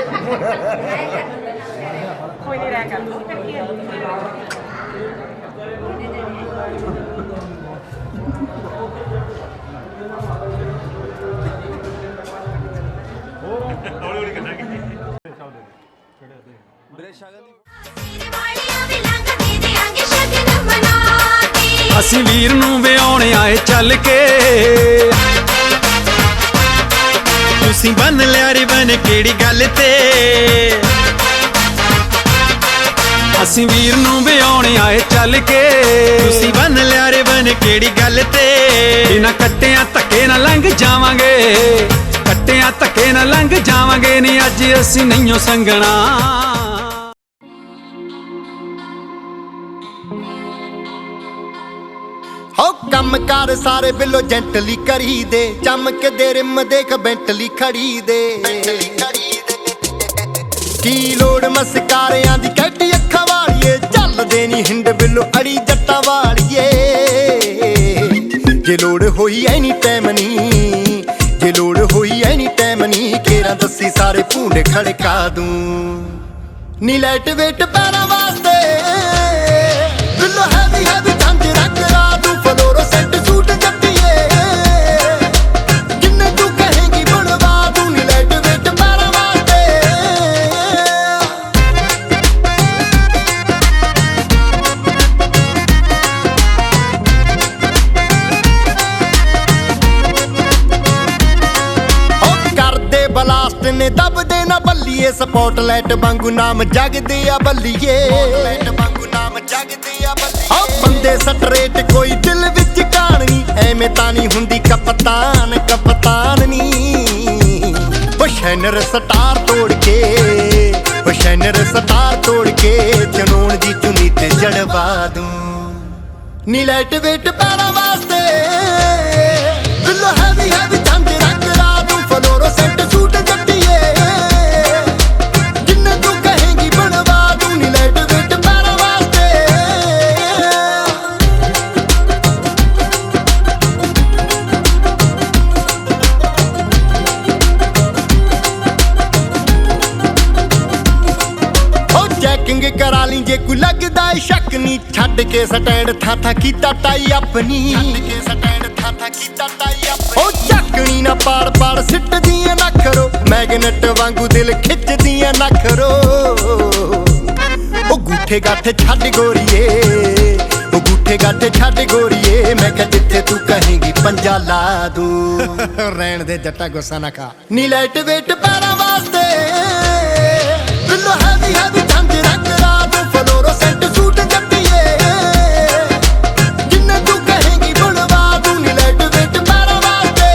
ਕੋਈ ਨਹੀਂ ਰਾਇਆ ਕਰ ਲਓ ਹੌਲੀ ਕਰਾਂਗੇ ਸੀਰ ਵਾਲਿਆ ਵੇ ਲੰਘਦੀ ਦਿਆਂਗੇ ਸ਼ਗਨ ਮਨਾ ਕੇ ਅਸੀਂ ਵੀਰ ਨੂੰ ਵਿਆਉਣ ਆਏ ਚੱਲ ਕੇ ਤੁਸੀਂ ਬੰਨ ਲਿਆ ਰਿਬਨ ਕਿਹੜੀ ਗੱਲ ਤੇ ਅਸੀਂ ਵੀਰ ਨੂੰ ਵਿਆਉਣ ਆਏ ਚੱਲ ਕੇ ਤੁਸੀਂ ਬੰਨ ਲਿਆ ਰਿਬਨ ਕਿਹੜੀ ਗੱਲ ਤੇ ਬਿਨਾਂ ਕੱਟਿਆਂ ਧੱਕੇ ਨਾ ਲੰਘ ਜਾਵਾਂਗੇ ਕੱਟਿਆਂ ਧੱਕੇ ਨਾ ਲੰਘ ਜਾਵਾਂਗੇ ਨਹੀਂ ਅੱਜ ਅਸੀਂ ਨਹੀਂਓ ਸੰਗਣਾ ਹੋ ਕੰਮ ਕਾਰ ਸਾਰੇ ਬਿੱਲੋ ਜੈਂਟਲੀ ਕਰੀ ਦੇ ਚਮਕ ਦੇ ਰਿਮ ਦੇਖ ਬੈਂਟਲੀ ਖੜੀ ਦੇ ਕੀ ਲੋੜ ਮਸਕਾਰਿਆਂ ਦੀ ਕੱਢੀ ਅੱਖਾਂ ਵਾਲੀਏ ਚੱਲਦੇ ਨਹੀਂ ਹਿੰਡ ਬਿੱਲੋ ਅੜੀ ਜੱਟਾਂ ਵਾਲੀਏ ਜੇ ਲੋੜ ਹੋਈ ਐਨੀ ਟਾਈਮ ਨਹੀਂ ਜੇ ਲੋੜ ਹੋਈ ਐਨੀ ਟਾਈਮ ਨਹੀਂ ਕੇਰਾਂ ਦੱਸੀ ਸਾਰੇ ਭੂੰਡ ਖੜਕਾ ਦੂੰ ਨੀ ਲਾਈਟ ਵੇਟ ਪੈਰਾਂ ਵਾਸਤੇ ਬਿੱਲੋ ਹੈਵੀ ਜੰਜ ਰੰਗ ਰਾਦੂ ਫਲੋਰੋਸੈਂਟ ਸੂਟ ਜੱਟੀਏ ਜਿੰਨੇ ਤੂੰ ਕਹੇਂਗੀ ਬਣਵਾ ਦੂੰ ਨੀ ਲਾਈਟ ਵੇਟ ਪੈਰਾਂ ਵਾਸਤੇ ਕਰਦੇ ਬਲਾਸਟ ਨੇ ਦਬਦੇ ਨਾ ਬੱਲੀਏ ਸਪੌਟਲਾਈਟ ਵਾਂਗੂ ਨਾਮ ਜਗਦੇ ਆ ਬੱਲੀਏ ਬੰਦੇ ਸਟਰੇਟ ਕੋਈ ਦਿਲ ਵਿੱਚ ਕਹਾਣੀ ਐਵੇਂ ਤਾਂ ਨਹੀਂ ਹੁੰਦੀ ਕਪਤਾਨ ਨੀ ਸ਼ੈਨਰ ਸਟਾਰ ਤੋੜ ਕੇ ਚਨੋਣ ਦੀ ਚੁੰਨੀ ਤੇ ਜੜਵਾ ਦੂੰ ਨੀ ਲਾਈਟ ਵੇਟ ਪੈਰਾਂ ਵਾਸਤੇ ਬਿੱਲੋ ਹੈਵੀ ਹੈਵੀ ਝਾਂਜਰਾਂ ਕਰਾ ਦੂੰ ਫਲੋਰੋਸੈਂਟ ਸੂਟ ਜੱਟੀਏ ਜਿੰਨੇ ਤੂੰ ਕਹੇਂਗੀ ਬਣਵਾ ਦੂੰ ਨੀ ਲਾਈਟ ਵੇਟ ਪੈਰਾਂ ਵਾਸਤੇ ਚੈਕਿੰਗ ਕਰਾ ਲਈ ਜੇ ਕੋਈ ਲੱਗਦਾ ਏ ਸ਼ੱਕ ਨਹੀਂ ਛੱਡ ਕੇ ਸਟੈਂਡ ਥਾਂ ਕੀਤਾ ਟਾਈ ਆਪਣੀ ਉਹ ਚੱਕਣੀ ਨਾ ਪਾੜ ਸਿੱਟਦੀਆਂ ਨਾ ਕਰੋ ਮੈਗਨੇਟ ਵਾਂਗੂ ਦਿਲ ਖਿੱਚਦੀਆਂ ਨਾ ਕਰੋ ਉਹ ਗੂਠੇ ਗਾਠੇ ਛੱਡ ਗੋਰੀਏ ਉਹ ਗੂਠੇ ਗਾਠੇ ਛੱਡ ਗੋਰੀਏ ਮੈਂ ਕਿਹਾ ਜਿੱਥੇ ਤੂੰ ਕਹੇਂਗੀ ਪੰਜਾ ਲਾ ਦੂੰ ਰਹਿਣ ਦੇ ਜੱਟਾ ਗੁੱਸਾ ਨਾ ਖਾ ਨੀ ਲਾਈਟ ਵੇਟ ਪੈਰਾਂ ਵਾਸਤੇ ਬਿੱਲੋ ਹੈਵੀ ਹੈਵੀ ਝਾਂਜਰਾਂ ਕਰਾ ਦੂੰ ਫਲੋਰੋਸੈਂਟ ਸੂਟ ਜੱਟੀਏ ਜਿੰਨੇ ਤੂੰ ਕਹੇਂਗੀ ਬਣਵਾ ਦੂੰ ਨੀ ਲਾਈਟ ਵੇਟ ਪੈਰਾਂ ਵਾਸਤੇ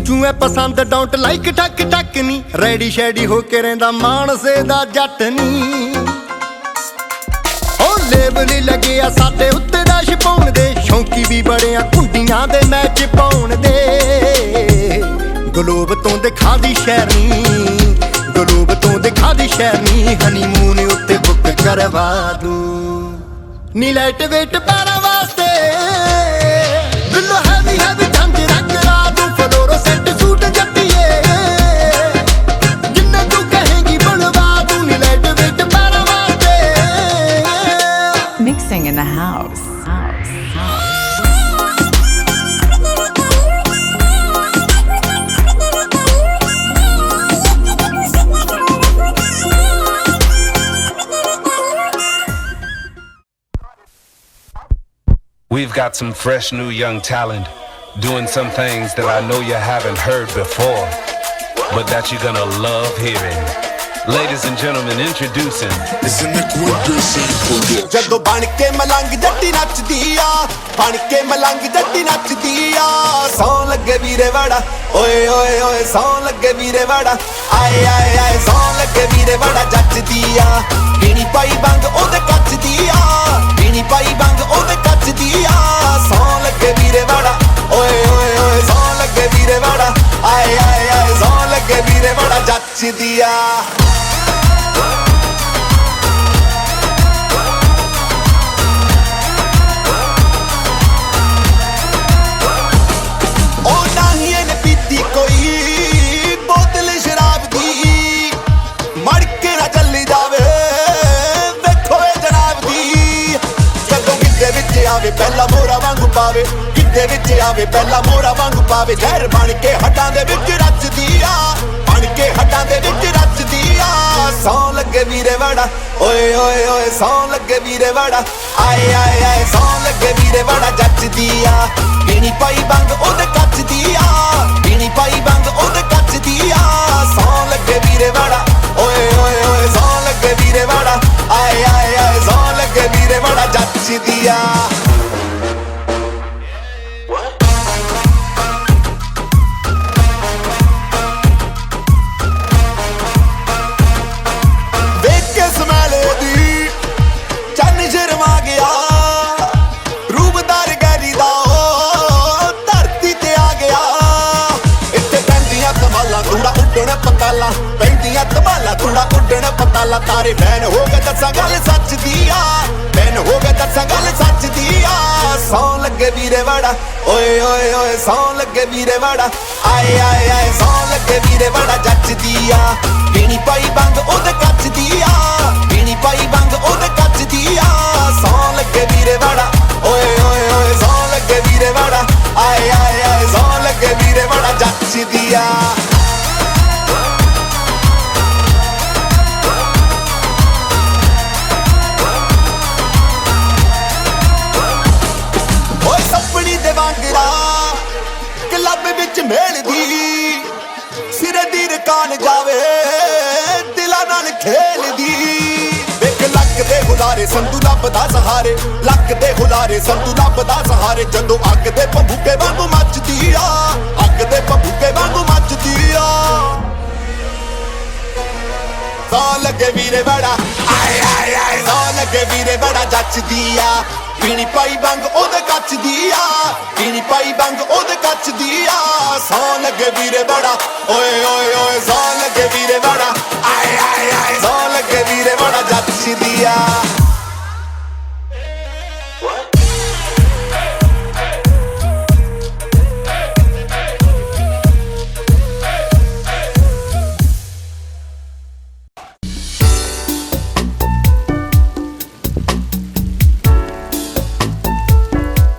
ਚੂੰ ਐ ਪਸੰਦ ਡੋਂਟ ਲਾਈਕ ਟਕ ਨੀ ਰੈਡੀ ਸ਼ੈਡੀ ਹੋ ਕੇ ਰਹਿੰਦਾ ਮਾਨਸੇ ਦਾ ਜੱਟ ਨੀ ਉਹ ਲੇਬਲ ਹੀ ਲੱਗਿਆ ਸਾਡੇ ਉੱਤੇ ਦਾ ਛਪਾਉਣ ਦੇ ਸ਼ੌਂਕੀ ਵੀ ਬੜਿਆ ਕੁੰਡੀਆਂ ਦੇ ਮੈਚ ਪਾਉਣ ਦੇ ਗਲੋਬ ਤੋਂ ਦਿਖਾ ਦੀ ਸ਼ਹਿਰਨੀ ਗਲੋਬ ਤੋਂ ਦਿਖਾ ਦੀ ਸ਼ਹਿਰਨੀ ਹਨੀਮੂਨ ਉੱਤੇ ਬੁੱਕ ਕਰਵਾ ਦੂੰ ਨੀ ਲਾਈਟ ਵੇਟ ਪੈਰਾਂ ਵਾਸਤੇ ਬਿੱਲੋ ਹੈਵੀ ਹੈਵੀ ਝਾਂਜਰਾਂ ਕਰਾ ਦੂੰ ਫਲੋਰੋਸੈਂਟ ਸੂਟ ਜੱਟੀਏ ਜਿੰਨੇ ਤੂੰ ਕਹੇਂਗੀ ਬਣਵਾ ਦੂੰ ਨੀ ਲਾਈਟ ਵੇਟ ਪੈਰਾਂ ਵਾਸਤੇ Mixing in the house. We've got some fresh new young talent doing some things that I know you haven't heard before, but that you're gonna love hearing. Ladies and gentlemen, introducing ਜਦੋਂ ਬਣ ਕੇ ਮਲੰਗ ਜੱਟੀ ਨੱਚਦੀ ਆ ਬਣ ਕੇ ਮਲੰਗ ਜੱਟੀ ਨੱਚਦੀ ਆ ਸੌ ਲੱਗੇ ਵੀਰੇ ਵਾੜਾ ਓਏ ਓਏ ਓਏ ਸੌ ਲੱਗੇ ਵੀਰੇ ਵਾੜਾ ਆਏ ਆਏ ਆਏ ਸੌ ਲੱਗੇ ਵੀਰੇ ਵਾੜਾ ਜੱਚਦੀ ਆ ਪੀਣੀ ਪਾਈ ਬੰਗ ਉਹਦੇ ਕੱਚਦੀ ਆ ਪੀਣੀ ਪਾਈ ਬੰਗ ਉਹਦੇ ਕੱਚਦੀ ਆ ਸੌ ਲੱਗੇ ਵੀਰੇ ਵਾੜਾ ਓਏ ਓਏ ਓਏ ਸੌ ਲੱਗੇ ਵੀਰੇ ਵਾੜਾ ਆਏ ਆਏ ਆਏ ਸੌ ਲੱਗੇ ਵੀਰੇ ਵਾੜਾ ਜੱਚਦੀ ਆ ਆਵੇ ਪਹਿਲਾ ਮੋਰਾ ਵਾਂਗੂ ਪਾਵੇ ਕਿੱਦੇ ਵਿੱਚ ਆਵੇ ਪਹਿਲਾ ਮੋਰਾ ਵਾਂਗੂ ਪਾਵੇ ਜ਼ਹਿਰ ਬਣ ਕੇ ਹੱਡਾਂ ਦੇ ਵਿੱਚ ਰਚਦੀ ਆ ਬਣ ਕੇ ਹੱਡਾਂ ਦੇ ਵਿੱਚ ਰਚਦੀ ਆ ਸੌ ਲੱਗੇ ਵੀਰੇ ਵਾੜਾ ਓਏ ਓਏ ਓਏ ਸੌ ਲੱਗੇ ਵੀਰੇ ਵਾੜਾ ਆਏ ਆਏ ਆਏ ਸੌ ਲੱਗੇ ਵੀਰੇ ਵਾੜਾ ਜੱਚਦੀ ਆ ਪੀਣੀ ਪਾਈ ਬੰਗ ਉਹਦੇ ਕੱਚਦੀ ਆ ਪੀਣੀ ਪਾਈ ਬੰਗ ਉਹਦੇ ਕੱਚਦੀ ਆ ਸੌ ਲੱਗੇ ਵੀਰੇ ਵਾੜਾ ਓਏ ਓਏ ਓਏ ਸੌ ਲੱਗੇ ਵੀਰੇ ਵਾੜਾ ਆਏ ਆਏ ਆਏ ਸੌ ਲੱਗੇ ਵੀਰੇ ਵਾੜਾ ਜੱਚਦੀ ਆ ਪੈਂਦੀਆਂ ਧਮਾਲਾ ਥੋੜਾ ਉੱਡਣ ਪਤਾਲਾ ਤਾਰੇ ਫੈਨ ਹੋ ਗਏ ਦੱਸਾਂ ਗੱਲ ਸੱਚ ਦੀ ਆ ਫੈਨ ਹੋ ਗਏ ਦੱਸਾਂ ਗੱਲ ਸੱਚ ਦੀ ਆ ਸੌ ਲੱਗੇ ਵੀਰੇ ਵਾੜਾ ਓਏ ਓਏ ਓਏ ਸੌ ਲੱਗੇ ਵੀਰੇ ਵਾੜਾ ਆਏ ਆਏ ਆਏ ਸੌ ਲੱਗੇ ਵੀਰੇ ਵਾੜਾ ਜੱਚਦੀ ਆ ਪੀਣੀ ਪਾਈ ਬੰਗ ਉਹਦੇ ਕੱਚਦੀ ਆ ਪੀਣੀ ਪਾਈ ਬੰਗ ਉਹਦੇ ਕੱਚਦੀ ਆ ਸੌ ਲੱਗੇ ਵੀਰੇ ਵਾੜਾ ਓਏ ਓਏ ਓਏ ਸੌ ਲੱਗੇ ਵੀਰੇ ਵਾੜਾ ਆਏ ਆਏ ਆਏ ਸੌ ਲੱਗੇ ਵੀਰੇ ਵਾੜਾ ਜੱਚਦੀ ਆ ਕਲੱਬ ਵਿੱਚ ਮੇਲਦੀ ਸਿਰੇ ਦੀ ਰਕਾਨ ਜਾਵੇ ਦਿਲਾਂ ਨਾਲ ਖੇਲਦੀ ਵੇਖ ਲੱਕ ਦੇ ਹੁਲਾਰੇ ਸੰਤੂ ਲੱਭਦਾ ਸਹਾਰੇ ਲੱਕ ਦੇ ਹੁਲਾਰੇ ਸੰਤੂ ਲੱਭਦਾ ਸਹਾਰੇ ਜਦੋਂ ਅੱਗ ਦੇ ਭੰਬੂਕੇ ਵਾਂਗੂ ਮੱਚਦੀ ਆ ਅੱਗ ਦੇ ਭੰਬੂਕੇ ਵਾਂਗੂ ਮੱਚਦੀ ਆ ਸੌ ਲੱਗੇ ਵੀਰੇ ਬੜਾ ਆਏ ਆਏ ਆਏ ਸੌ ਲੱਗੇ ਵੀਰੇ ਬੜਾ ਜੱਚਦੀ ਆ ਪੀਣੀ ਪਾਈ ਬੰਗ ਉਹਦੇ ਕੱਚ ਦੀ ਆ ਪੀਣੀ ਪਾਈ ਬੰਗ ਉਹਦੇ ਕੱਚ ਦੀ ਆ ਸੌ ਲੱਗੇ ਵੀਰੇ ਬੜਾ ਓਏ ਓਏ ਓਏ ਸੌ ਲੱਗੇ